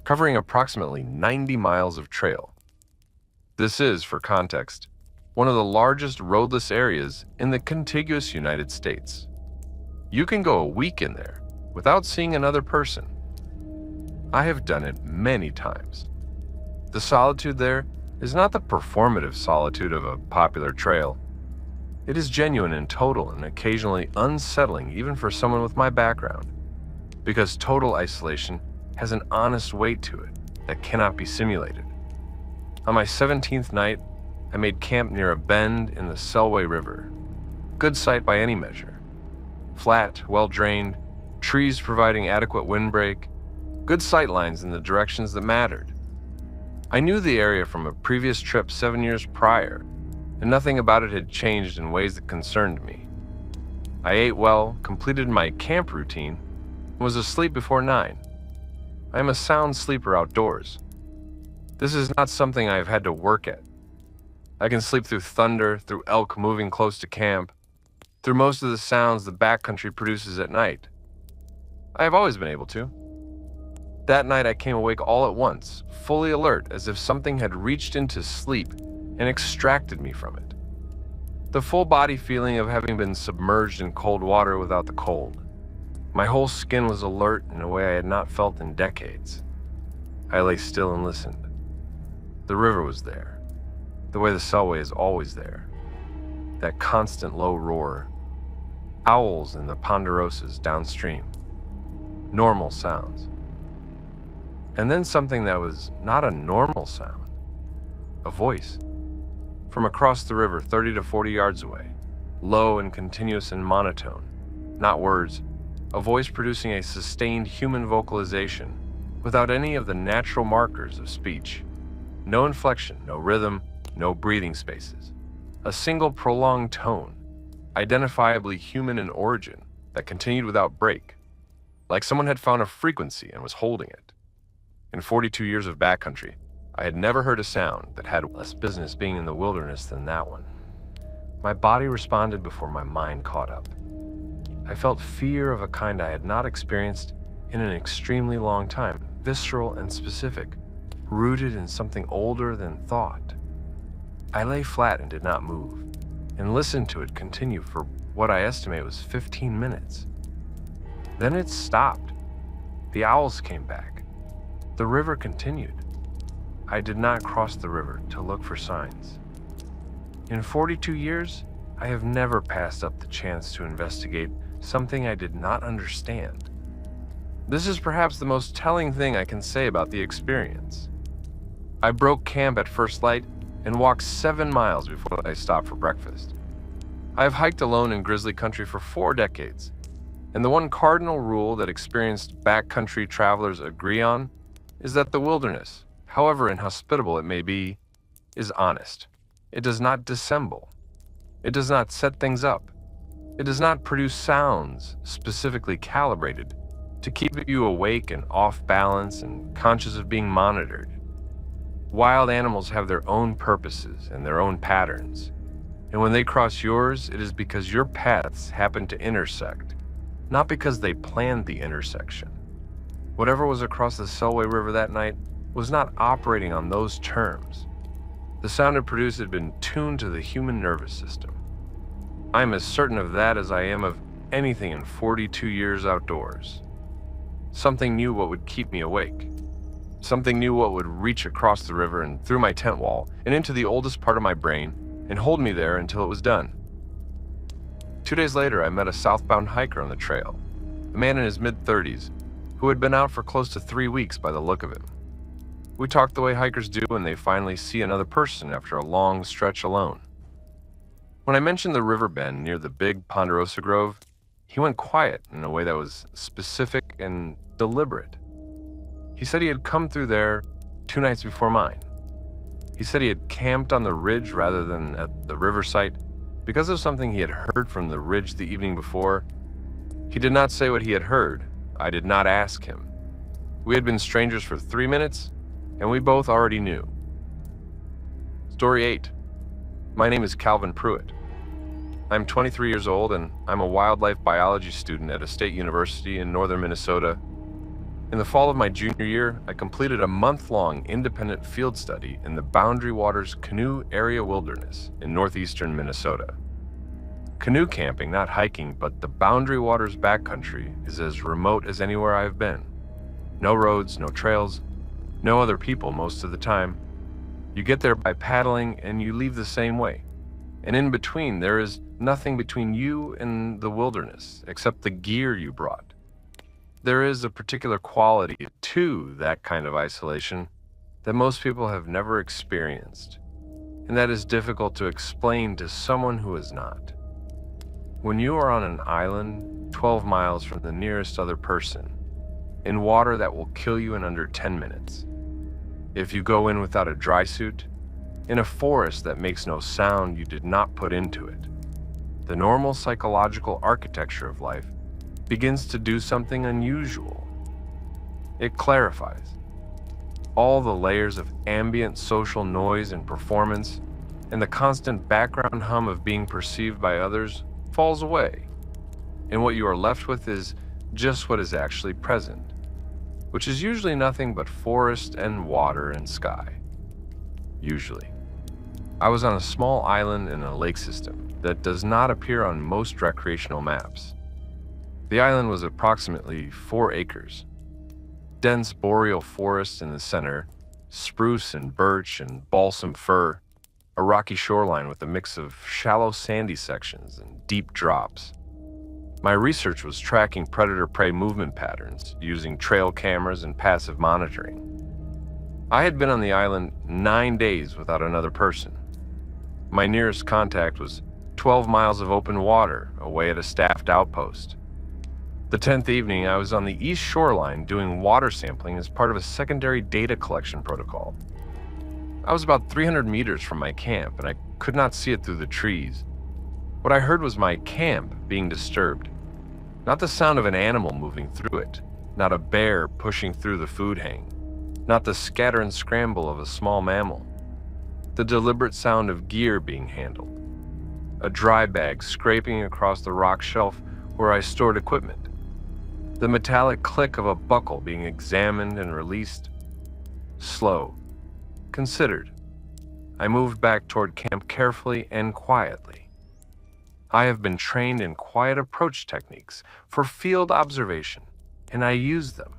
covering approximately 90 miles of trail. This is, for context, one of the largest roadless areas in the contiguous United States. You can go a week in there without seeing another person. I have done it many times. The solitude there is not the performative solitude of a popular trail. It is genuine and total and occasionally unsettling even for someone with my background, because total isolation has an honest weight to it that cannot be simulated. On my 17th night, I made camp near a bend in the Selway River. Good site by any measure. Flat, well-drained, trees providing adequate windbreak, good sight lines in the directions that mattered. I knew the area from a previous trip 7 years prior, and nothing about it had changed in ways that concerned me. I ate well, completed my camp routine, and was asleep before 9. I am a sound sleeper outdoors. This is not something I have had to work at. I can sleep through thunder, through elk moving close to camp, through most of the sounds the backcountry produces at night. I have always been able to. That night I came awake all at once, fully alert, as if something had reached into sleep and extracted me from it. The full body feeling of having been submerged in cold water without the cold. My whole skin was alert in a way I had not felt in decades. I lay still and listened. The river was there, the way the Selway is always there. That constant low roar. Owls in the ponderosas downstream. Normal sounds. And then something that was not a normal sound. A voice. From across the river 30 to 40 yards away. Low and continuous and monotone. Not words. A voice producing a sustained human vocalization without any of the natural markers of speech. No inflection, no rhythm, no breathing spaces. a single prolonged tone, identifiably human in origin, that continued without break, like someone had found a frequency and was holding it. In 42 years of backcountry, I had never heard a sound that had less business being in the wilderness than that one. My body responded before my mind caught up. I felt fear of a kind I had not experienced in an extremely long time, visceral and specific, rooted in something older than thought. I lay flat and did not move, and listened to it continue for what I estimate was 15 minutes. Then it stopped. The owls came back. The river continued. I did not cross the river to look for signs. In 42 years, I have never passed up the chance to investigate something I did not understand. This is perhaps the most telling thing I can say about the experience. I broke camp at first light and walked 7 miles before I stopped for breakfast. I have hiked alone in grizzly country for 4 decades, and the one cardinal rule that experienced backcountry travelers agree on is that the wilderness, however inhospitable it may be, is honest. It does not dissemble. It does not set things up. It does not produce sounds specifically calibrated to keep you awake and off balance and conscious of being monitored. Wild animals have their own purposes and their own patterns, and when they cross yours, it is because your paths happen to intersect, not because they planned the intersection. Whatever was across the Selway River that night was not operating on those terms. The sound it produced had been tuned to the human nervous system. I am as certain of that as I am of anything in 42 years outdoors. Something knew what would keep me awake. Something knew what would reach across the river and through my tent wall and into the oldest part of my brain and hold me there until it was done. 2 days later, I met a southbound hiker on the trail, a man in his mid-30s who had been out for close to 3 weeks by the look of him. We talked the way hikers do when they finally see another person after a long stretch alone. When I mentioned the river bend near the big ponderosa grove, he went quiet in a way that was specific and deliberate. He said he had come through there 2 nights before mine. He said he had camped on the ridge rather than at the river site because of something he had heard from the ridge the evening before. He did not say what he had heard. I did not ask him. We had been strangers for 3 minutes, and we both already knew. Story 8. My name is Calvin Pruitt. I'm 23 years old, and I'm a wildlife biology student at a state university in northern Minnesota. In the fall of my junior year, I completed a month-long independent field study in the Boundary Waters Canoe Area Wilderness in northeastern Minnesota. Canoe camping, not hiking, but the Boundary Waters backcountry is as remote as anywhere I've been. No roads, no trails, no other people most of the time. You get there by paddling and you leave the same way. And in between, there is nothing between you and the wilderness except the gear you brought. There is a particular quality to that kind of isolation that most people have never experienced, and that is difficult to explain to someone who has not. When you are on an island 12 miles from the nearest other person, in water that will kill you in under 10 minutes, if you go in without a dry suit, in a forest that makes no sound you did not put into it, the normal psychological architecture of life begins to do something unusual. It clarifies. All the layers of ambient social noise and performance and the constant background hum of being perceived by others falls away, and what you are left with is just what is actually present, which is usually nothing but forest and water and sky. Usually. I was on a small island in a lake system that does not appear on most recreational maps. The island was approximately 4 acres. Dense boreal forest in the center, spruce and birch and balsam fir, a rocky shoreline with a mix of shallow sandy sections and deep drops. My research was tracking predator-prey movement patterns using trail cameras and passive monitoring. I had been on the island 9 days without another person. My nearest contact was 12 miles of open water away at a staffed outpost. The 10th evening, I was on the east shoreline doing water sampling as part of a secondary data collection protocol. I was about 300 meters from my camp, and I could not see it through the trees. What I heard was my camp being disturbed. Not the sound of an animal moving through it, not a bear pushing through the food hang, not the scatter and scramble of a small mammal. The deliberate sound of gear being handled. A dry bag scraping across the rock shelf where I stored equipment. The metallic click of a buckle being examined and released. Slow, considered. I moved back toward camp carefully and quietly. I have been trained in quiet approach techniques for field observation, and I used them.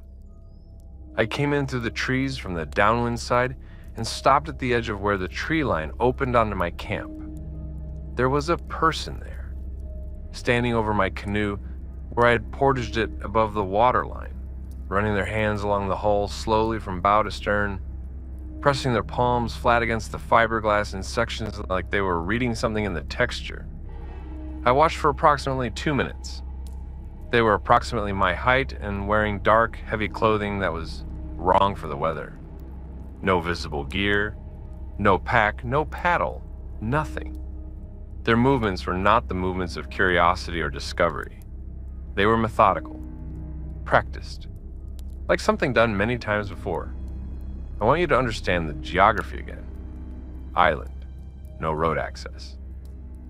I came in through the trees from the downwind side and stopped at the edge of where the tree line opened onto my camp. There was a person there, standing over my canoe where I had portaged it above the water line, running their hands along the hull slowly from bow to stern, pressing their palms flat against the fiberglass in sections like they were reading something in the texture. I watched for approximately 2 minutes. They were approximately my height and wearing dark, heavy clothing that was wrong for the weather. No visible gear, no pack, no paddle, nothing. Their movements were not the movements of curiosity or discovery. They were methodical, practiced, like something done many times before. I want you to understand the geography again. Island, no road access.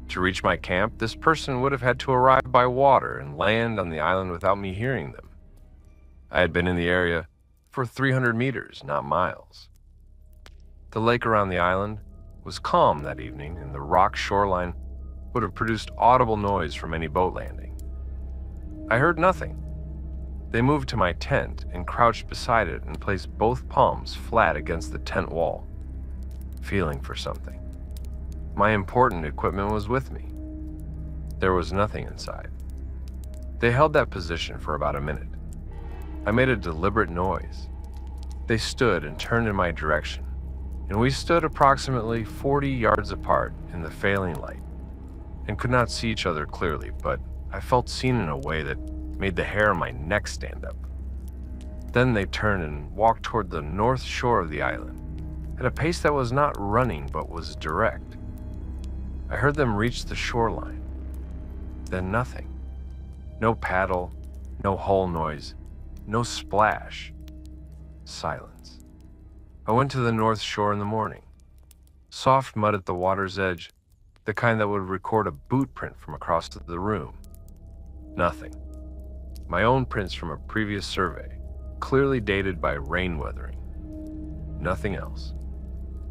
To reach my camp, this person would have had to arrive by water and land on the island without me hearing them. I had been in the area for 300 meters, not miles. The lake around the island was calm that evening, and the rock shoreline would have produced audible noise from any boat landing. I heard nothing. They moved to my tent and crouched beside it and placed both palms flat against the tent wall, feeling for something. My important equipment was with me. There was nothing inside. They held that position for about a minute. I made a deliberate noise. They stood and turned in my direction, and we stood approximately 40 yards apart in the failing light and could not see each other clearly, but I felt seen in a way that made the hair on my neck stand up. Then they turned and walked toward the north shore of the island at a pace that was not running but was direct. I heard them reach the shoreline. Then nothing. No paddle, no hull noise, no splash. Silence. I went to the north shore in the morning. Soft mud at the water's edge, the kind that would record a boot print from across the room. Nothing. My own prints from a previous survey, clearly dated by rain weathering. Nothing else.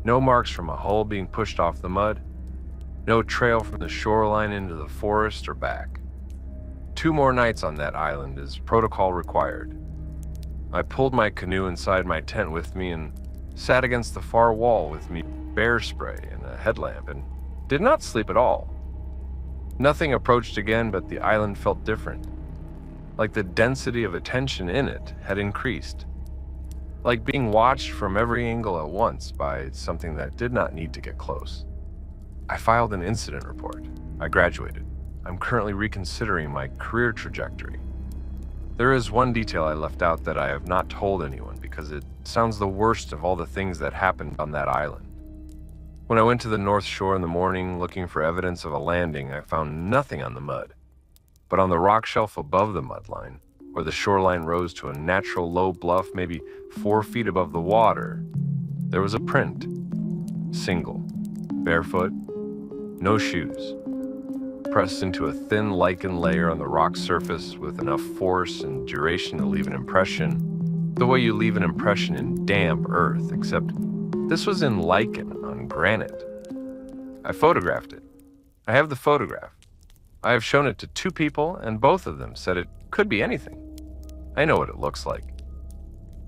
No marks from a hull being pushed off the mud. No trail from the shoreline into the forest or back. 2 more nights on that island as protocol required. I pulled my canoe inside my tent with me and sat against the far wall with me bear spray and a headlamp and did not sleep at all. Nothing approached again, but the island felt different. Like the density of attention in it had increased. Like being watched from every angle at once by something that did not need to get close. I filed an incident report. I graduated. I'm currently reconsidering my career trajectory. There is one detail I left out that I have not told anyone because it sounds the worst of all the things that happened on that island. When I went to the north shore in the morning looking for evidence of a landing, I found nothing on the mud. But on the rock shelf above the mud line, where the shoreline rose to a natural low bluff maybe 4 feet above the water, there was a print. Single. Barefoot. No shoes. Pressed into a thin lichen layer on the rock surface with enough force and duration to leave an impression, the way you leave an impression in damp earth, except this was in lichen on granite. I photographed it. I have the photograph. I have shown it to 2 people, and both of them said it could be anything. I know what it looks like.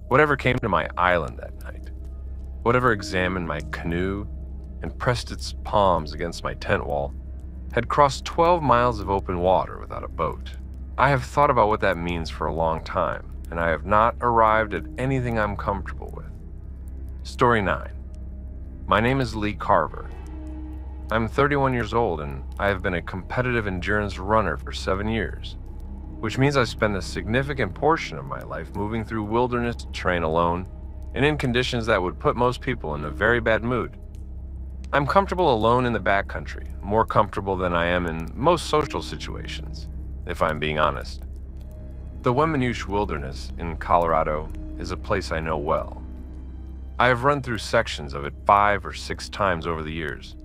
Whatever came to my island that night, whatever examined my canoe and pressed its palms against my tent wall, had crossed 12 miles of open water without a boat. I have thought about what that means for a long time, and I have not arrived at anything I'm comfortable with. Story 9. My name is Lee Carver. I'm 31 years old, and I have been a competitive endurance runner for 7 years, which means I spend a significant portion of my life moving through wilderness terrain alone and in conditions that would put most people in a very bad mood. I'm comfortable alone in the backcountry, more comfortable than I am in most social situations, if I'm being honest. The Weminuche Wilderness in Colorado is a place I know well. I have run through sections of it 5 or 6 times over the years.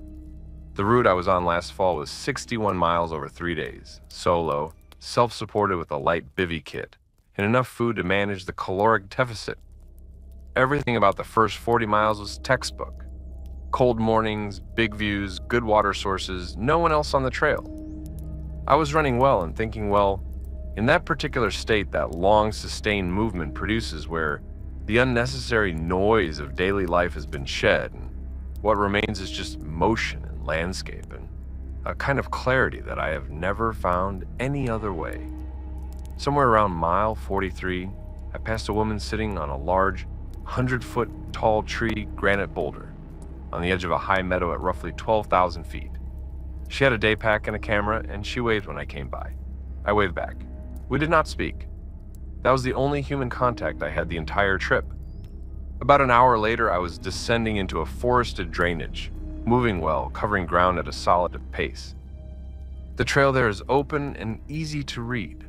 The route I was on last fall was 61 miles over 3 days, solo, self-supported with a light bivy kit, and enough food to manage the caloric deficit. Everything about the first 40 miles was textbook. Cold mornings, big views, good water sources, no one else on the trail. I was running well and thinking, well, in that particular state that long, sustained movement produces where the unnecessary noise of daily life has been shed, and what remains is just motion and landscape and a kind of clarity that I have never found any other way. Somewhere around mile 43, I passed a woman sitting on a large, 100-foot tall tree granite boulder on the edge of a high meadow at roughly 12,000 feet. She had a day pack and a camera, and she waved when I came by. I waved back. We did not speak. That was the only human contact I had the entire trip. About an hour later, I was descending into a forested drainage, moving well, covering ground at a solid pace. The trail there is open and easy to read,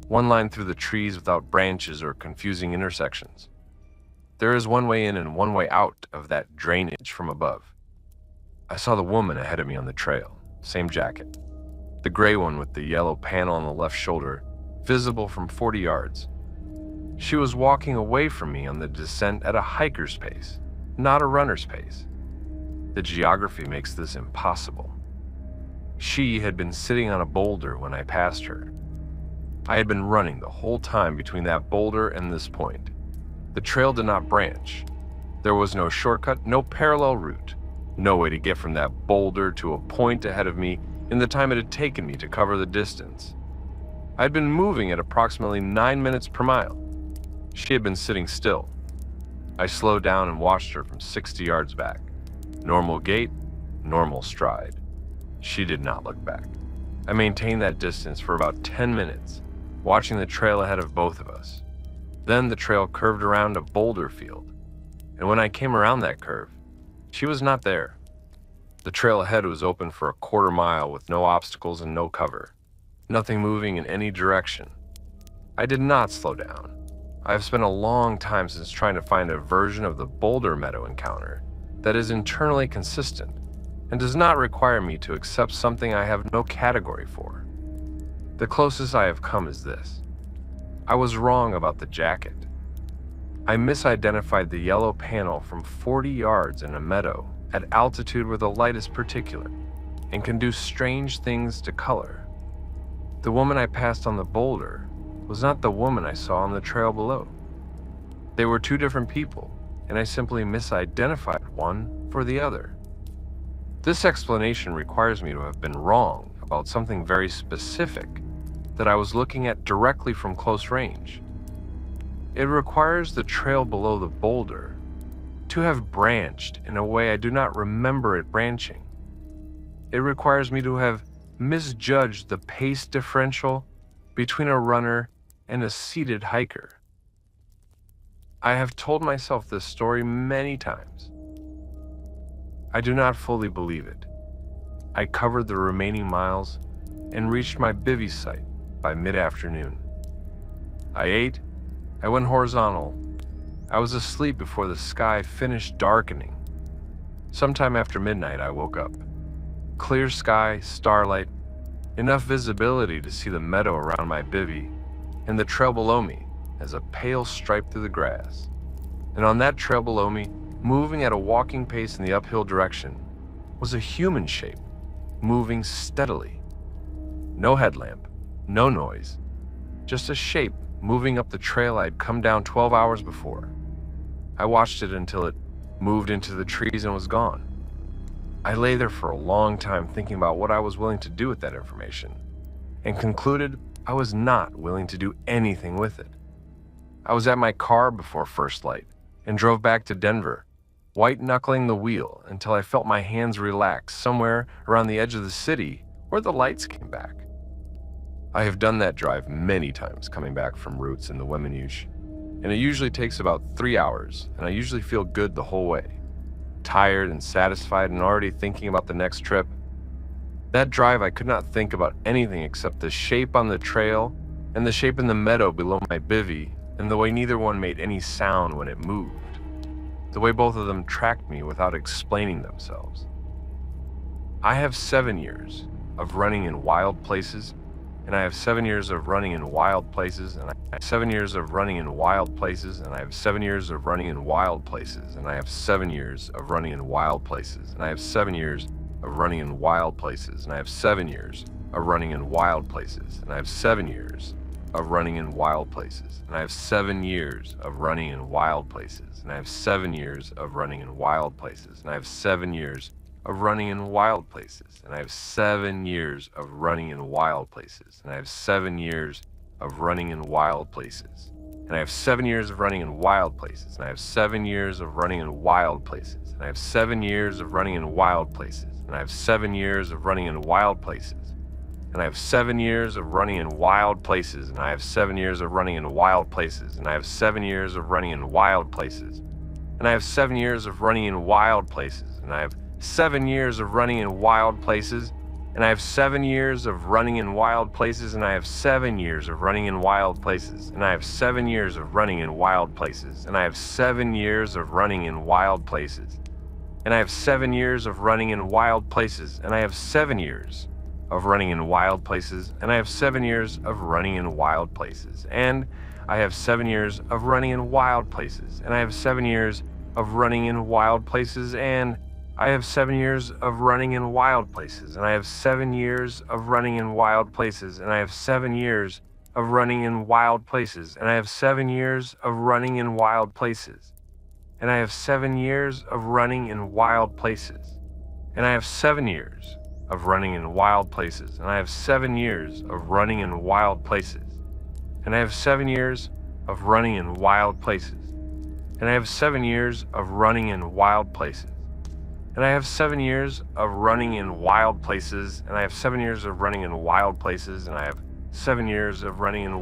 one line through the trees without branches or confusing intersections. There is one way in and one way out of that drainage from above. I saw the woman ahead of me on the trail, same jacket, the gray one with the yellow panel on the left shoulder, visible from 40 yards. She was walking away from me on the descent at a hiker's pace, not a runner's pace. The geography makes this impossible. She had been sitting on a boulder when I passed her. I had been running the whole time between that boulder and this point. The trail did not branch. There was no shortcut, no parallel route, no way to get from that boulder to a point ahead of me in the time it had taken me to cover the distance. I had been moving at approximately 9 minutes per mile. She had been sitting still. I slowed down and watched her from 60 yards back. Normal gait, normal stride. She did not look back. I maintained that distance for about 10 minutes, watching the trail ahead of both of us. Then the trail curved around a boulder field, and when I came around that curve, she was not there. The trail ahead was open for a quarter mile with no obstacles and no cover. Nothing moving in any direction. I did not slow down. I have spent a long time since trying to find a version of the boulder meadow encounter that is internally consistent and does not require me to accept something I have no category for. The closest I have come is this. I was wrong about the jacket. I misidentified the yellow panel from 40 yards in a meadow at altitude where the light is particular and can do strange things to color. The woman I passed on the boulder was not the woman I saw on the trail below. They were two different people, and I simply misidentified one for the other. This explanation requires me to have been wrong about something very specific that I was looking at directly from close range. It requires the trail below the boulder to have branched in a way I do not remember it branching. It requires me to have misjudged the pace differential between a runner and a seated hiker. I have told myself this story many times. I do not fully believe it. I covered the remaining miles and reached my bivy site by mid-afternoon. I ate, I went horizontal. I was asleep before the sky finished darkening. Sometime after midnight, I woke up. Clear sky, starlight, enough visibility to see the meadow around my bivy, and the trail below me as a pale stripe through the grass. And on that trail below me, moving at a walking pace in the uphill direction, was a human shape, moving steadily. No headlamp, no noise, just a shape moving up the trail I'd come down 12 hours before. I watched it until it moved into the trees and was gone. I lay there for a long time thinking about what I was willing to do with that information, and concluded I was not willing to do anything with it. I was at my car before first light and drove back to Denver, white-knuckling the wheel until I felt my hands relax somewhere around the edge of the city where the lights came back. I have done that drive many times coming back from routes in the Weminuche, and it usually takes about 3 hours, and I usually feel good the whole way. tired and satisfied and already thinking about the next trip. That drive, I could not think about anything except the shape on the trail and the shape in the meadow below my bivvy, and the way neither one made any sound when it moved. The way both of them tracked me without explaining themselves. I have 7 years of running in wild places, and I have 7 years of running in wild places, and I have 7 years of running in wild places, and I have 7 years of running in wild places, and I have 7 years of running in wild places, and I have 7 years of running in wild places, and I have 7 years of running in wild places, and I have 7 years of running in wild places, and I have 7 years of running in wild places, and I have 7 years of running in wild places, and I have 7 years of running in wild places, and I have 7 years of running in wild places, and I have 7 years of running in wild places, and I have 7 years of running in wild places, and I have 7 years of running in wild places, and I have 7 years of running in wild places, and I have 7 years of running in wild places, and I have 7 years of running in wild places, and I have 7 years of running in wild places, and I have 7 years of running in wild places, and I have 7 years of running in wild places, and I have 7 years of running in wild places, and I have 7 years of running in wild places, and I have 7 years of running in wild places, and I have 7 years of running in wild places, and I have 7 years of running in wild places, and I have 7 years of running in wild places, and I have 7 years of running in wild places, and I have 7 years of running in wild places, and I have 7 years of running in wild places, and I have 7 years of running in wild places, and I have 7 years of running in wild places, and I have 7 years of running in wild places, and I have 7 years of running in wild places, and I have 7 years of running in wild places, and I have 7 years of running in wild places, and I have 7 years of running in wild places, and I have 7 years of running in wild places, and I have 7 years of running in wild places, and I have 7 years of running in wild places, and I have 7 years of running in wild places, and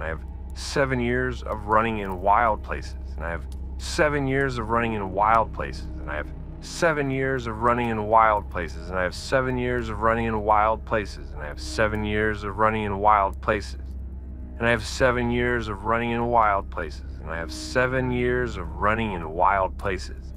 I have 7 years of running in wild places, and I have 7 years of running in wild places, and I have 7 years of running in wild places, and I have 7 years of running in wild places, and I have 7 years of running in wild places, and I have 7 years of running in wild places, and I have 7 years of running in wild places, and I have 7 years of running in wild places, and I have 7 years of running in wild places,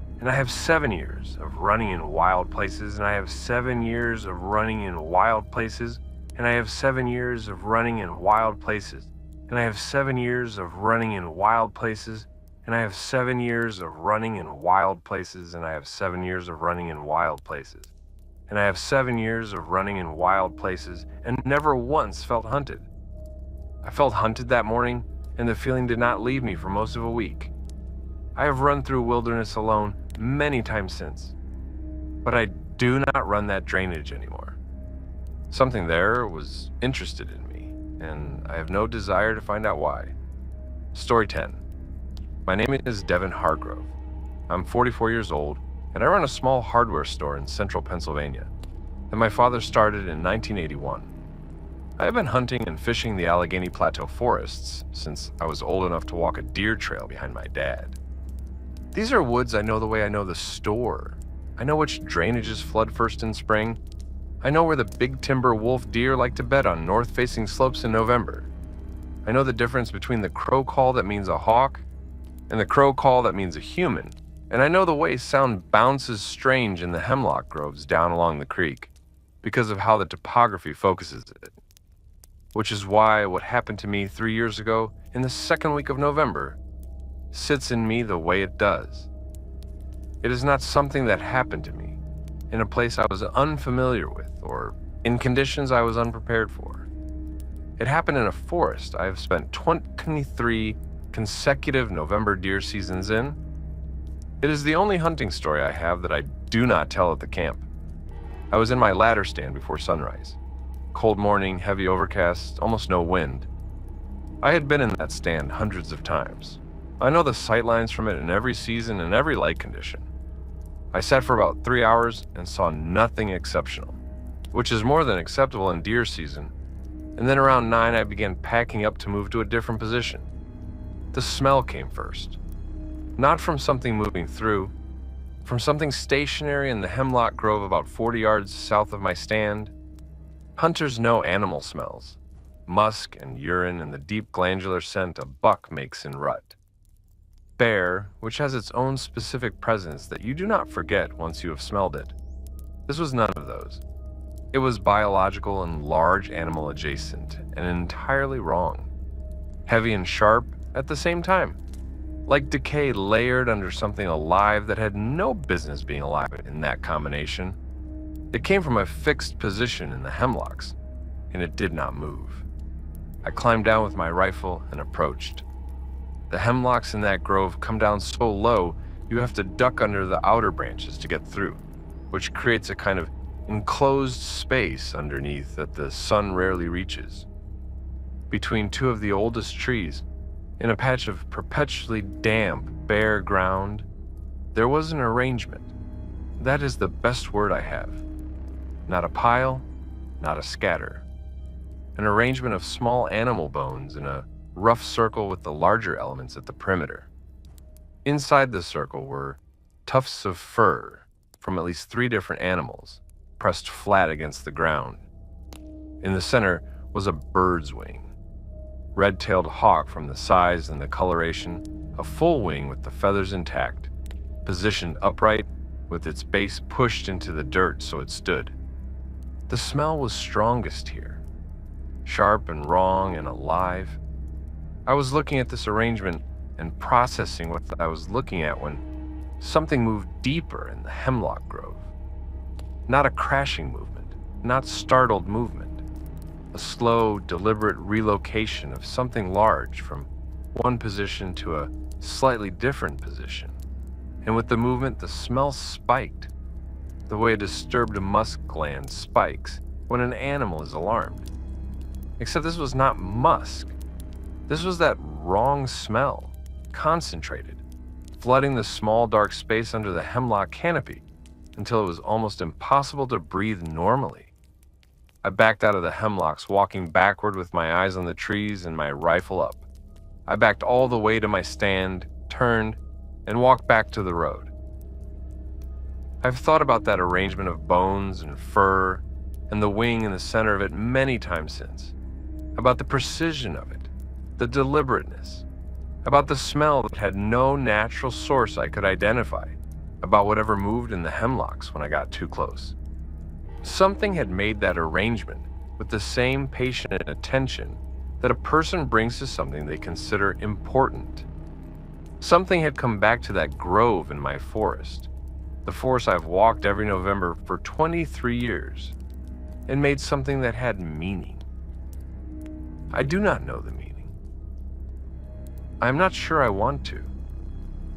and I have 7 years of running in wild places, and I have 7 years of running in wild places, and I have 7 years of running in wild places, and I have 7 years of running in wild places, and I have 7 years of running in wild places, and I have 7 years of running in wild places, and I have 7 years of running in wild places, and never once felt hunted. I felt hunted that morning, and the feeling did not leave me for most of a week. I have run through wilderness alone many times since, but I do not run that drainage anymore. Something there was interested in me, and I have no desire to find out why. Story 10. My name is Devin Hargrove. I'm 44 years old, and I run a small hardware store in central Pennsylvania that my father started in 1981. I have been hunting and fishing the Allegheny Plateau forests since I was old enough to walk a deer trail behind my dad. These are woods I know the way I know the store. I know which drainages flood first in spring. I know where the big timber wolf deer like to bed on north-facing slopes in November. I know the difference between the crow call that means a hawk and the crow call that means a human, and I know the way sound bounces strange in the hemlock groves down along the creek because of how the topography focuses it. Which is why what happened to me 3 years ago in the second week of November sits in me the way it does. It is not something that happened to me in a place I was unfamiliar with or in conditions I was unprepared for. It happened in a forest I have spent 23 consecutive November deer seasons in. It is the only hunting story I have that I do not tell at the camp. I was in my ladder stand before sunrise. Cold morning, heavy overcast, almost no wind. I had been in that stand hundreds of times. I know the sight lines from it in every season and every light condition. I sat for about 3 hours and saw nothing exceptional, which is more than acceptable in deer season. And then around 9, I began packing up to move to a different position. The smell came first. Not from something moving through, From something stationary in the hemlock grove about 40 yards south of my stand, hunters know animal smells, musk and urine and the deep glandular scent a buck makes in rut. Bear, which has its own specific presence that you do not forget once you have smelled it. This was none of those. It was biological and large animal adjacent, and entirely wrong. Heavy and sharp at the same time. Like decay layered under something alive that had no business being alive in that combination. It came from a fixed position in the hemlocks, and it did not move. I climbed down with my rifle and approached. The hemlocks in that grove come down so low, you have to duck under the outer branches to get through, which creates a kind of enclosed space underneath that the sun rarely reaches. Between two of the oldest trees, in a patch of perpetually damp, bare ground, there was an arrangement. That is the best word I have. Not a pile, not a scatter. An arrangement of small animal bones in a rough circle with the larger elements at the perimeter. Inside the circle were tufts of fur from at least 3 different animals, pressed flat against the ground. In the center was a bird's wing. Red-tailed hawk from the size and the coloration, a full wing with the feathers intact, positioned upright with its base pushed into the dirt so it stood. The smell was strongest here, sharp and wrong and alive. I was looking at this arrangement and processing what I was looking at when something moved deeper in the hemlock grove. Not a crashing movement, not startled movement. A slow, deliberate relocation of something large from one position to a slightly different position. And with the movement, the smell spiked, the way a disturbed musk gland spikes when an animal is alarmed. Except this was not musk. This was that wrong smell, concentrated, flooding the small dark space under the hemlock canopy until it was almost impossible to breathe normally. I backed out of the hemlocks, walking backward with my eyes on the trees and my rifle up. I backed all the way to my stand, turned, and walked back to the road. I've thought about that arrangement of bones and fur and the wing in the center of it many times since. About the precision of it, the deliberateness, about the smell that had no natural source I could identify, about whatever moved in the hemlocks when I got too close. Something had made that arrangement with the same patient attention that a person brings to something they consider important. Something had come back to that grove in my forest, the forest I've walked every November for 23 years, and made something that had meaning. I do not know the meaning. I am not sure I want to.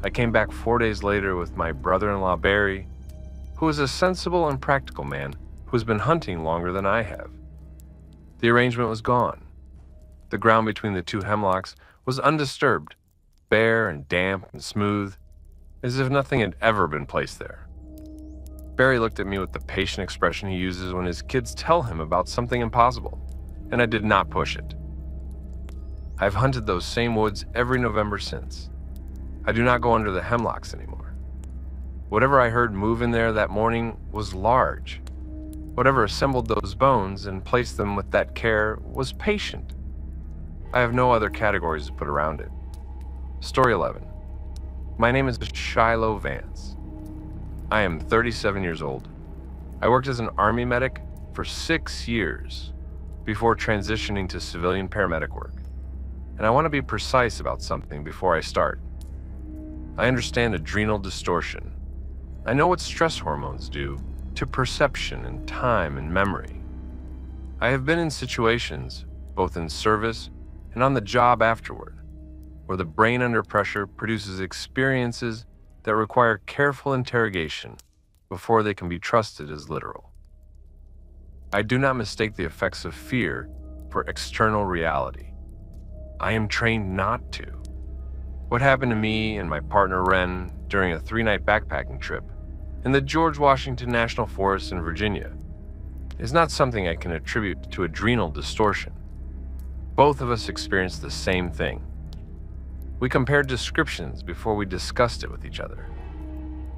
I came back 4 days later with my brother-in-law Barry, who is a sensible and practical man who has been hunting longer than I have. The arrangement was gone. The ground between the 2 hemlocks was undisturbed, bare and damp and smooth, as if nothing had ever been placed there. Barry looked at me with the patient expression he uses when his kids tell him about something impossible, and I did not push it. I've hunted those same woods every November since. I do not go under the hemlocks anymore. Whatever I heard move in there that morning was large. Whatever assembled those bones and placed them with that care was patient. I have no other categories to put around it. Story 11. My name is Shiloh Vance. I am 37 years old. I worked as an Army medic for 6 years before transitioning to civilian paramedic work. And I want to be precise about something before I start. I understand adrenal distortion. I know what stress hormones do to perception and time and memory. I have been in situations, both in service and on the job afterward, where the brain under pressure produces experiences that require careful interrogation before they can be trusted as literal. I do not mistake the effects of fear for external reality. I am trained not to. What happened to me and my partner Ren during a 3-night backpacking trip in the George Washington National Forest in Virginia is not something I can attribute to adrenal distortion. Both of us experienced the same thing. We compared descriptions before we discussed it with each other.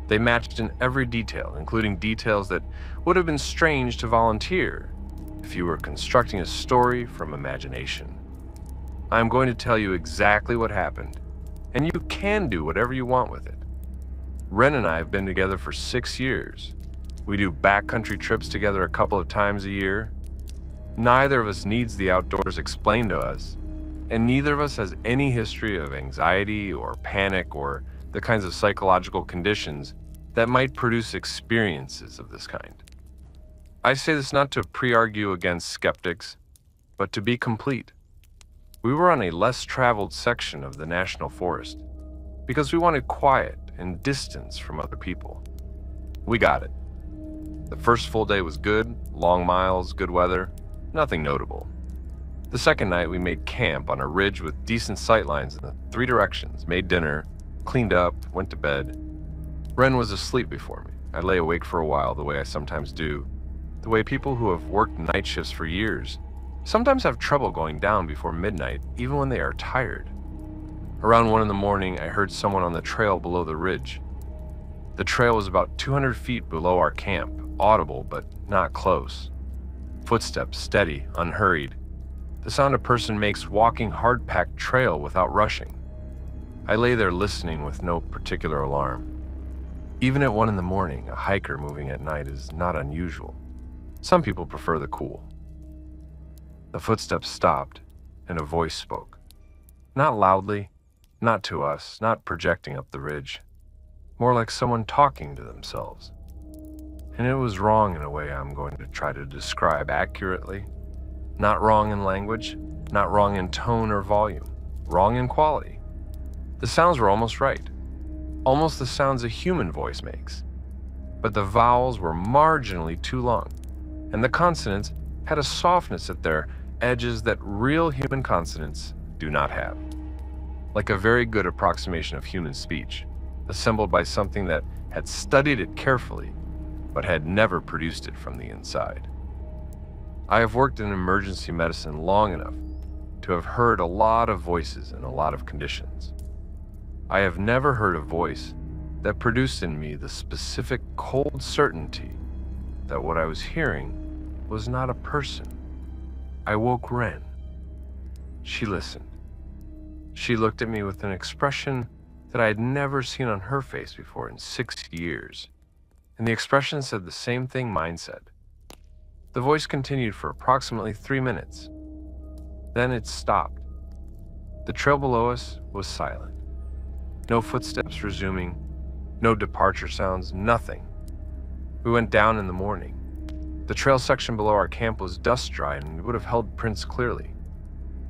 They matched in every detail, including details that would have been strange to volunteer if you were constructing a story from imagination. I'm going to tell you exactly what happened, and you can do whatever you want with it. Ren and I have been together for 6 years. We do backcountry trips together a couple of times a year. Neither of us needs the outdoors explained to us, and neither of us has any history of anxiety or panic or the kinds of psychological conditions that might produce experiences of this kind. I say this not to pre-argue against skeptics, but to be complete. We were on a less traveled section of the national forest because we wanted quiet and distance from other people. We got it. The first full day was good, long miles, good weather, nothing notable. The second night we made camp on a ridge with decent sightlines in the 3 directions, made dinner, cleaned up, went to bed. Ren was asleep before me. I lay awake for a while the way I sometimes do, the way people who have worked night shifts for years sometimes have trouble going down before midnight, even when they are tired. Around 1 in the morning, I heard someone on the trail below the ridge. The trail was about 200 feet below our camp, audible but not close. Footsteps, steady, unhurried. The sound a person makes walking hard-packed trail without rushing. I lay there listening with no particular alarm. Even at 1 in the morning, a hiker moving at night is not unusual. Some people prefer the cool. The footsteps stopped, and a voice spoke. Not loudly, not to us, not projecting up the ridge. More like someone talking to themselves. And it was wrong in a way I'm going to try to describe accurately. Not wrong in language, not wrong in tone or volume, wrong in quality. The sounds were almost right. Almost the sounds a human voice makes. But the vowels were marginally too long, and the consonants had a softness at their edges that real human consonants do not have. Like a very good approximation of human speech, assembled by something that had studied it carefully, but had never produced it from the inside. I have worked in emergency medicine long enough to have heard a lot of voices in a lot of conditions. I have never heard a voice that produced in me the specific cold certainty that what I was hearing was not a person. I woke Ren. She listened. She looked at me with an expression that I had never seen on her face before in 6 years, and the expression said the same thing mine said. The voice continued for approximately 3 minutes. Then it stopped. The trail below us was silent. No footsteps resuming, no departure sounds, nothing. We went down in the morning. The trail section below our camp was dust dry and would have held prints clearly.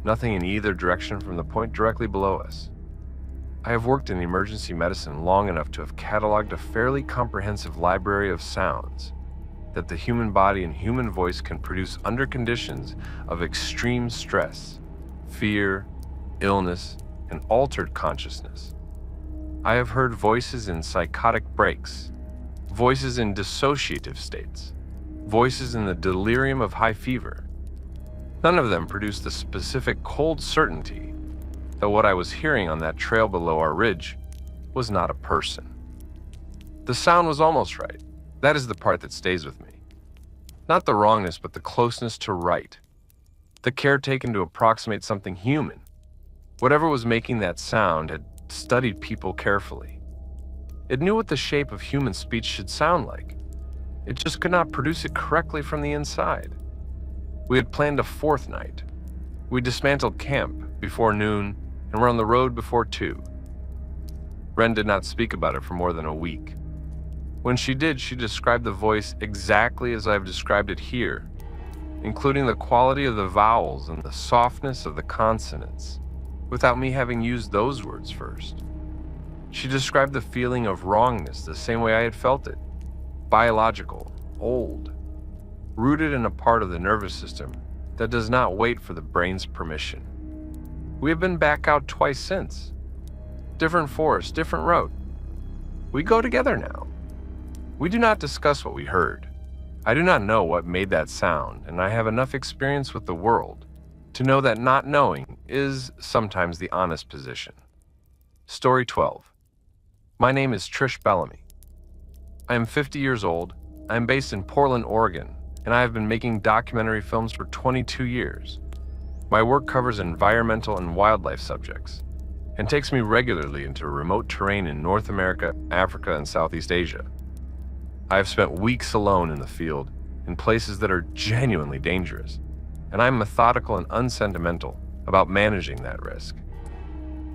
Nothing in either direction from the point directly below us. I have worked in emergency medicine long enough to have cataloged a fairly comprehensive library of sounds that the human body and human voice can produce under conditions of extreme stress, fear, illness, and altered consciousness. I have heard voices in psychotic breaks, voices in dissociative states, voices in the delirium of high fever. None of them produced the specific cold certainty that what I was hearing on that trail below our ridge was not a person. The sound was almost right. That is the part that stays with me. Not the wrongness, but the closeness to right. The care taken to approximate something human. Whatever was making that sound had studied people carefully. It knew what the shape of human speech should sound like. It just could not produce it correctly from the inside. We had planned a 4th night. We dismantled camp before noon and were on the road before 2. Ren did not speak about it for more than a week. When she did, she described the voice exactly as I've described it here, including the quality of the vowels and the softness of the consonants, without me having used those words first. She described the feeling of wrongness the same way I had felt it, biological, old, rooted in a part of the nervous system that does not wait for the brain's permission. We have been back out twice since. Different forest, different road. We go together now. We do not discuss what we heard. I do not know what made that sound, and I have enough experience with the world to know that not knowing is sometimes the honest position. Story 12. My name is Trish Bellamy. I am 50 years old, I am based in Portland, Oregon, and I have been making documentary films for 22 years. My work covers environmental and wildlife subjects, and takes me regularly into remote terrain in North America, Africa, and Southeast Asia. I have spent weeks alone in the field, in places that are genuinely dangerous, and I'm methodical and unsentimental about managing that risk.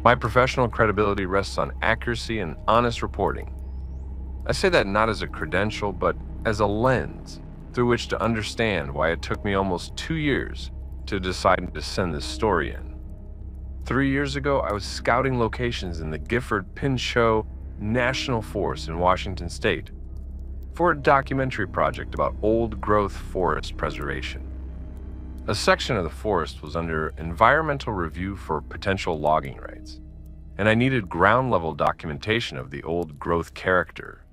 My professional credibility rests on accuracy and honest reporting. I say that not as a credential, but as a lens through which to understand why it took me almost 2 years to decide to send this story in. 3 years ago, I was scouting locations in the Gifford-Pinchot National Forest in Washington State for a documentary project about old-growth forest preservation. A section of the forest was under environmental review for potential logging rights, and I needed ground-level documentation of the old-growth character,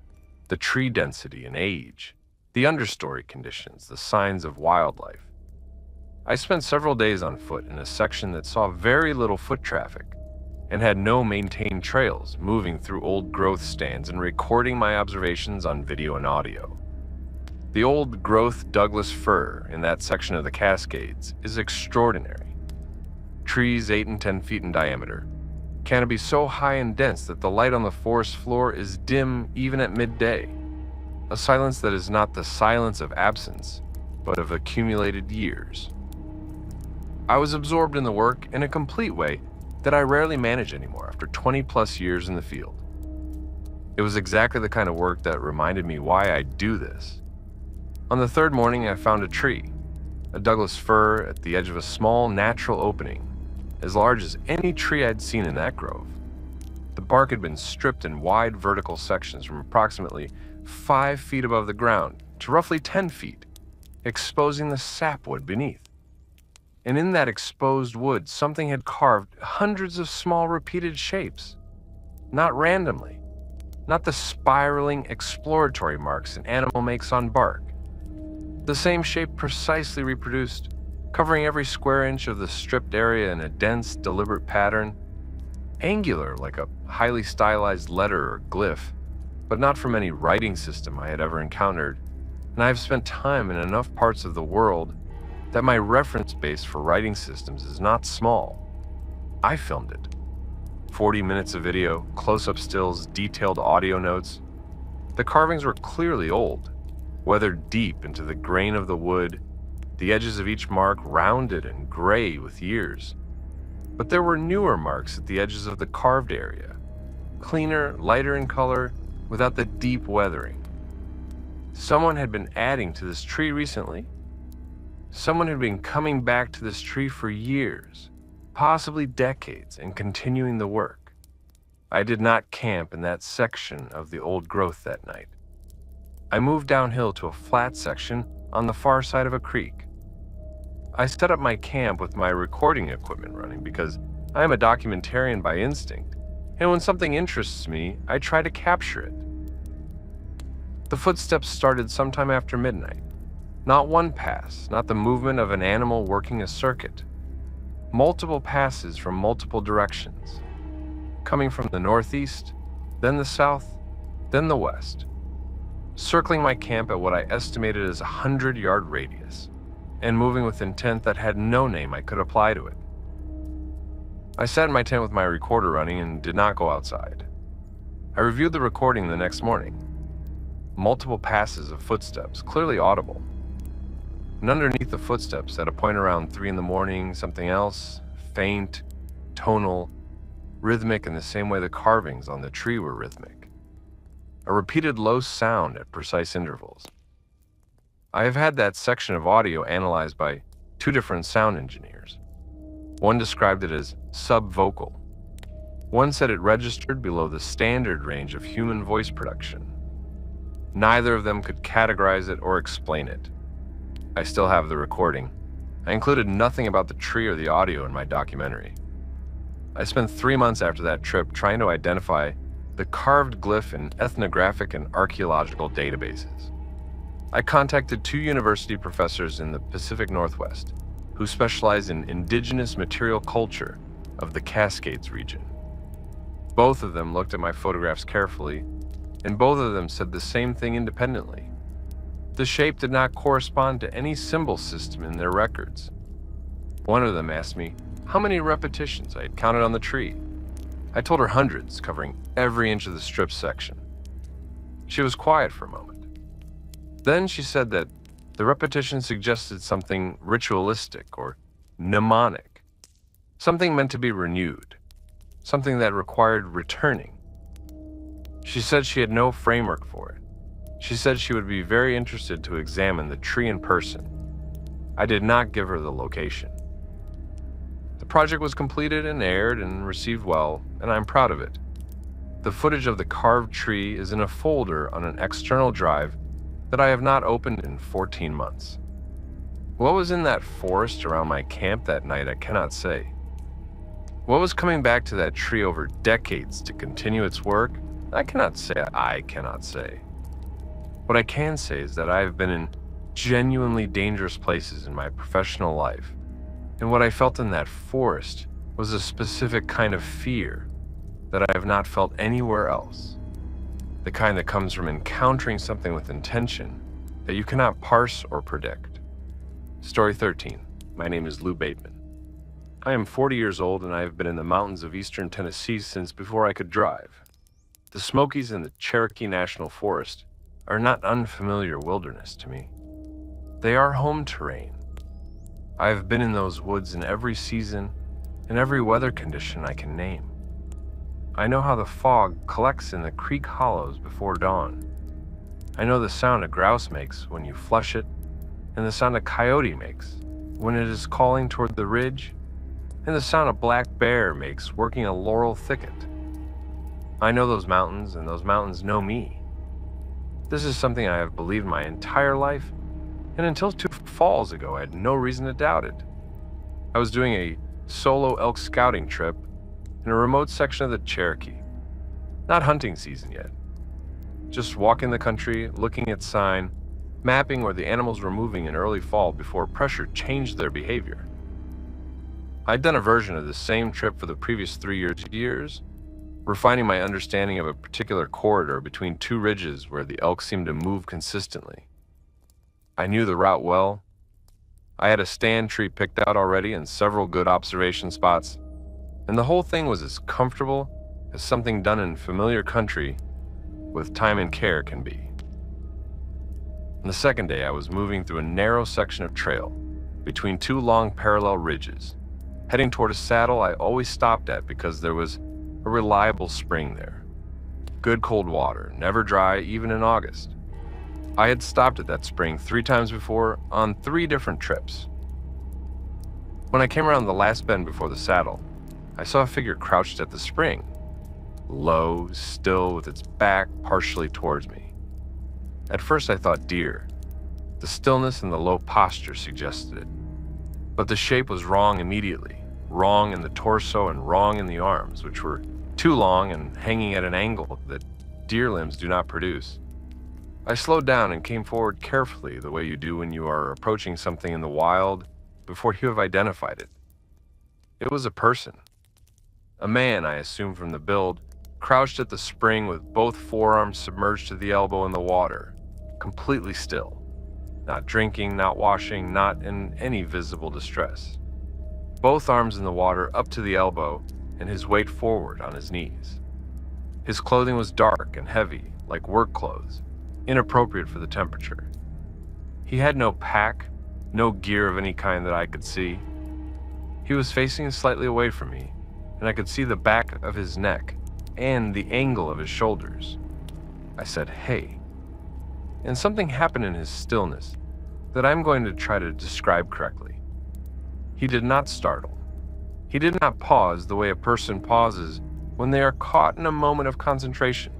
the tree density and age, the understory conditions, the signs of wildlife. I spent several days on foot in a section that saw very little foot traffic and had no maintained trails, moving through old growth stands and recording my observations on video and audio. The old growth Douglas fir in that section of the Cascades is extraordinary. Trees 8 and 10 feet in diameter, canopy so high and dense that the light on the forest floor is dim even at midday, a silence that is not the silence of absence, but of accumulated years. I was absorbed in the work in a complete way that I rarely manage anymore after 20 plus years in the field. It was exactly the kind of work that reminded me why I do this. On the third morning, I found a tree, a Douglas fir at the edge of a small natural opening, as large as any tree I'd seen in that grove. The bark had been stripped in wide vertical sections from approximately 5 feet above the ground to roughly 10 feet, exposing the sapwood beneath. And in that exposed wood, something had carved hundreds of small repeated shapes. Not randomly, not the spiraling exploratory marks an animal makes on bark. The same shape precisely reproduced, covering every square inch of the stripped area in a dense, deliberate pattern, angular like a highly stylized letter or glyph, but not from any writing system I had ever encountered, and I have spent time in enough parts of the world that my reference base for writing systems is not small. I filmed it. 40 minutes of video, close-up stills, detailed audio notes. The carvings were clearly old, weathered deep into the grain of the wood, the edges of each mark rounded and gray with years. But there were newer marks at the edges of the carved area, cleaner, lighter in color, without the deep weathering. Someone had been adding to this tree recently. Someone had been coming back to this tree for years, possibly decades, and continuing the work. I did not camp in that section of the old growth that night. I moved downhill to a flat section on the far side of a creek. I set up my camp with my recording equipment running because I am a documentarian by instinct, and when something interests me, I try to capture it. The footsteps started sometime after midnight. Not one pass, not the movement of an animal working a circuit. Multiple passes from multiple directions, coming from the northeast, then the south, then the west, circling my camp at what I estimated as a 100-yard radius, and moving with intent that had no name I could apply to it. I sat in my tent with my recorder running and did not go outside. I reviewed the recording the next morning. Multiple passes of footsteps, clearly audible. And underneath the footsteps, at a point around 3 in the morning, something else, faint, tonal, rhythmic in the same way the carvings on the tree were rhythmic. A repeated low sound at precise intervals. I have had that section of audio analyzed by 2 different sound engineers. One described it as subvocal. One said it registered below the standard range of human voice production. Neither of them could categorize it or explain it. I still have the recording. I included nothing about the tree or the audio in my documentary. I spent 3 months after that trip trying to identify the carved glyph in ethnographic and archaeological databases. I contacted 2 university professors in the Pacific Northwest who specialize in indigenous material culture of the Cascades region. Both of them looked at my photographs carefully, and both of them said the same thing independently. The shape did not correspond to any symbol system in their records. One of them asked me how many repetitions I had counted on the tree. I told her hundreds, covering every inch of the strip section. She was quiet for a moment. Then she said that the repetition suggested something ritualistic or mnemonic, something meant to be renewed, something that required returning. She said she had no framework for it. She said she would be very interested to examine the tree in person. I did not give her the location. The project was completed and aired and received well, and I'm proud of it. The footage of the carved tree is in a folder on an external drive that I have not opened in 14 months. What was in that forest around my camp that night, I cannot say. What was coming back to that tree over decades to continue its work, I cannot say. What I can say is that I have been in genuinely dangerous places in my professional life, and what I felt in that forest was a specific kind of fear that I have not felt anywhere else. The kind that comes from encountering something with intention that you cannot parse or predict. Story 13. My name is Lou Bateman. I am 40 years old and I have been in the mountains of eastern Tennessee since before I could drive. The Smokies and the Cherokee National Forest are not unfamiliar wilderness to me. They are home terrain. I have been in those woods in every season and every weather condition I can name. I know how the fog collects in the creek hollows before dawn. I know the sound a grouse makes when you flush it, and the sound a coyote makes when it is calling toward the ridge, and the sound a black bear makes working a laurel thicket. I know those mountains, and those mountains know me. This is something I have believed my entire life, and until 2 falls ago, I had no reason to doubt it. I was doing a solo elk scouting trip in a remote section of the Cherokee. Not hunting season yet. Just walking the country, looking at sign, mapping where the animals were moving in early fall before pressure changed their behavior. I'd done a version of the same trip for the previous 3 years, refining my understanding of a particular corridor between 2 ridges where the elk seemed to move consistently. I knew the route well. I had a stand tree picked out already and several good observation spots, and the whole thing was as comfortable as something done in familiar country with time and care can be. On the second day, I was moving through a narrow section of trail between 2 long parallel ridges, heading toward a saddle I always stopped at because there was a reliable spring there. Good cold water, never dry even in August. I had stopped at that spring 3 times before on 3 different trips. When I came around the last bend before the saddle, I saw a figure crouched at the spring, low, still, with its back partially towards me. At first I thought deer. The stillness and the low posture suggested it. But the shape was wrong immediately, wrong in the torso and wrong in the arms, which were too long and hanging at an angle that deer limbs do not produce. I slowed down and came forward carefully, the way you do when you are approaching something in the wild before you have identified it. It was a person. A man, I assumed from the build, crouched at the spring with both forearms submerged to the elbow in the water, completely still, not drinking, not washing, not in any visible distress. Both arms in the water up to the elbow and his weight forward on his knees. His clothing was dark and heavy, like work clothes, inappropriate for the temperature. He had no pack, no gear of any kind that I could see. He was facing slightly away from me, and I could see the back of his neck and the angle of his shoulders. I said, "Hey." And something happened in his stillness that I'm going to try to describe correctly. He did not startle. He did not pause the way a person pauses when they are caught in a moment of concentration.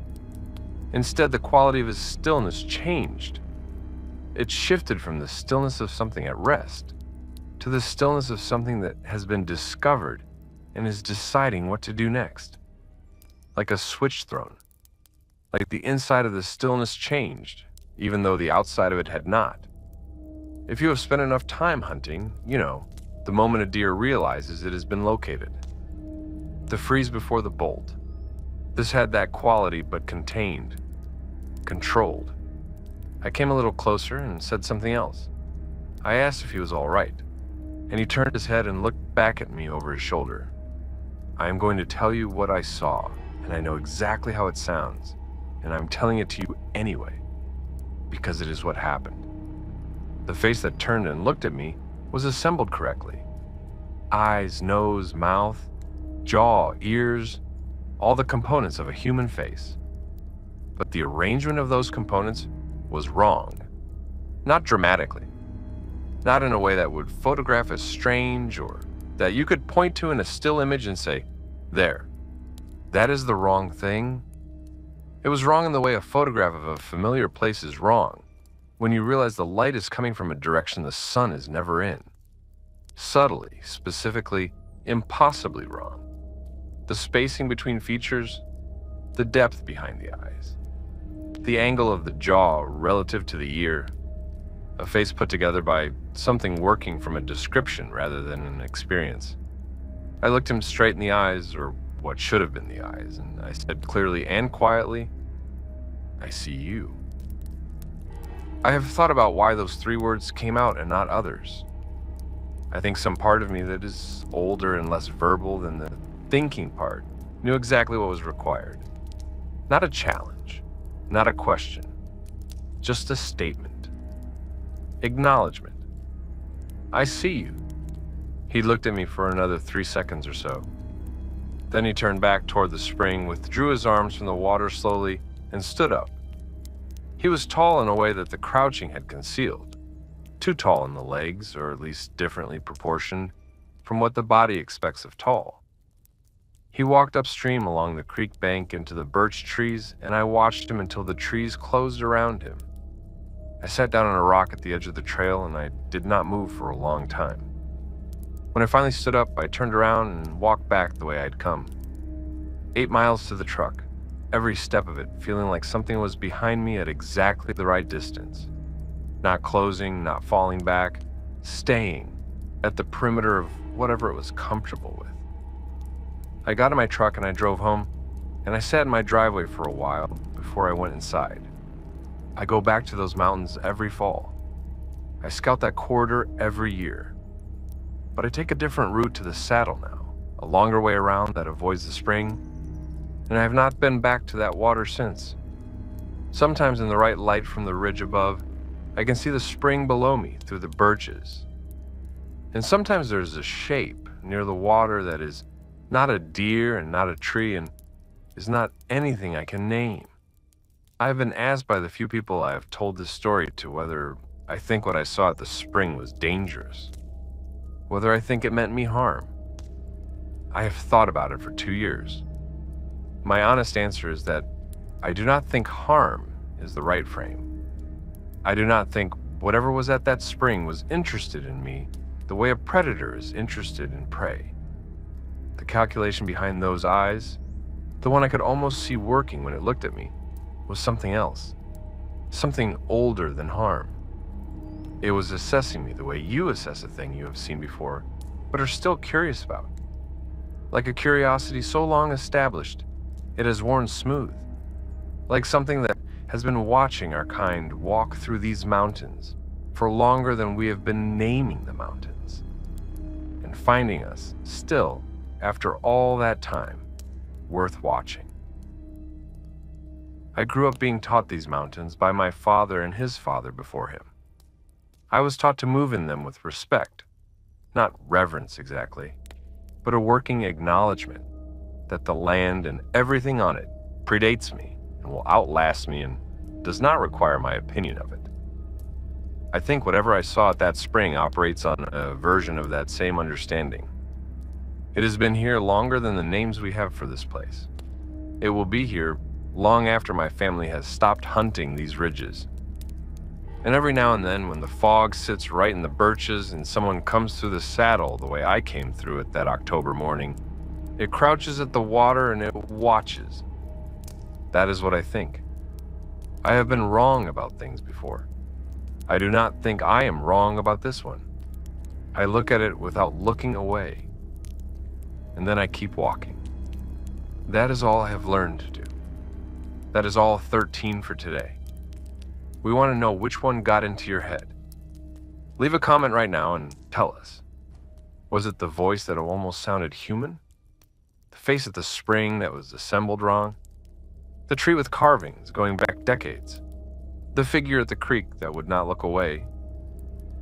Instead, the quality of his stillness changed. It shifted from the stillness of something at rest to the stillness of something that has been discovered and is deciding what to do next. Like a switch thrown. Like the inside of the stillness changed, even though the outside of it had not. If you have spent enough time hunting, you know, the moment a deer realizes it has been located. The freeze before the bolt. This had that quality, but contained, controlled. I came a little closer and said something else. I asked if he was all right, and he turned his head and looked back at me over his shoulder. I am going to tell you what I saw, and I know exactly how it sounds, and I'm telling it to you anyway, because it is what happened. The face that turned and looked at me was assembled correctly. Eyes, nose, mouth, jaw, ears, all the components of a human face. But the arrangement of those components was wrong. Not dramatically. Not in a way that would photograph as strange or that you could point to in a still image and say, there, that is the wrong thing. It was wrong in the way a photograph of a familiar place is wrong, when you realize the light is coming from a direction the sun is never in. Subtly, specifically, impossibly wrong. The spacing between features, the depth behind the eyes, the angle of the jaw relative to the ear, a face put together by something working from a description rather than an experience. I looked him straight in the eyes, or what should have been the eyes, and I said clearly and quietly, I see you. I have thought about why those 3 words came out and not others. I think some part of me that is older and less verbal than the thinking part knew exactly what was required. Not a challenge, not a question, just a statement. Acknowledgement. I see you. He looked at me for another 3 seconds or so. Then he turned back toward the spring, withdrew his arms from the water slowly, and stood up. He was tall in a way that the crouching had concealed. Too tall in the legs, or at least differently proportioned from what the body expects of tall. He walked upstream along the creek bank into the birch trees, and I watched him until the trees closed around him. I sat down on a rock at the edge of the trail, and I did not move for a long time. When I finally stood up, I turned around and walked back the way I'd come. 8 miles to the truck, every step of it feeling like something was behind me at exactly the right distance. Not closing, not falling back, staying at the perimeter of whatever it was comfortable with. I got in my truck and I drove home, and I sat in my driveway for a while before I went inside. I go back to those mountains every fall. I scout that corridor every year. But I take a different route to the saddle now, a longer way around that avoids the spring, and I have not been back to that water since. Sometimes in the right light from the ridge above, I can see the spring below me through the birches. And sometimes there's a shape near the water that is not a deer and not a tree and is not anything I can name. I have been asked by the few people I have told this story to whether I think what I saw at the spring was dangerous, whether I think it meant me harm. I have thought about it for 2 years. My honest answer is that I do not think harm is the right frame. I do not think whatever was at that spring was interested in me the way a predator is interested in prey. The calculation behind those eyes, the one I could almost see working when it looked at me, was something else, something older than harm. It was assessing me the way you assess a thing you have seen before, but are still curious about. Like a curiosity so long established, it has worn smooth. Like something that has been watching our kind walk through these mountains for longer than we have been naming the mountains, and finding us still, after all that time, worth watching. I grew up being taught these mountains by my father and his father before him. I was taught to move in them with respect, not reverence exactly, but a working acknowledgement that the land and everything on it predates me and will outlast me and does not require my opinion of it. I think whatever I saw at that spring operates on a version of that same understanding. It has been here longer than the names we have for this place. It will be here long after my family has stopped hunting these ridges. And every now and then, when the fog sits right in the birches and someone comes through the saddle the way I came through it that October morning, it crouches at the water and it watches. That is what I think. I have been wrong about things before. I do not think I am wrong about this one. I look at it without looking away, and then I keep walking. That is all I have learned to do. That is all 13 for today. We want to know which one got into your head. Leave a comment right now and tell us. Was it the voice that almost sounded human? The face at the spring that was assembled wrong? The tree with carvings going back decades? The figure at the creek that would not look away?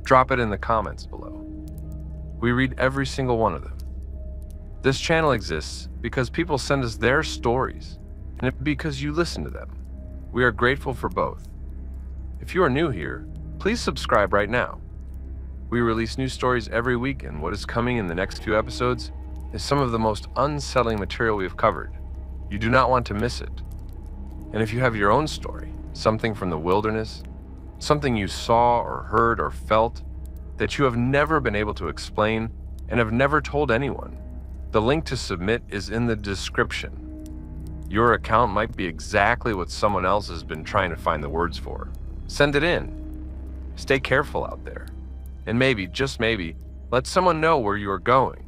Drop it in the comments below. We read every single one of them. This channel exists because people send us their stories, and because you listen to them. We are grateful for both. If you are new here, please subscribe right now. We release new stories every week, and what is coming in the next few episodes is some of the most unsettling material we have covered. You do not want to miss it. And if you have your own story, something from the wilderness, something you saw or heard or felt that you have never been able to explain and have never told anyone, the link to submit is in the description. Your account might be exactly what someone else has been trying to find the words for. Send it in. Stay careful out there. And maybe, just maybe, let someone know where you are going.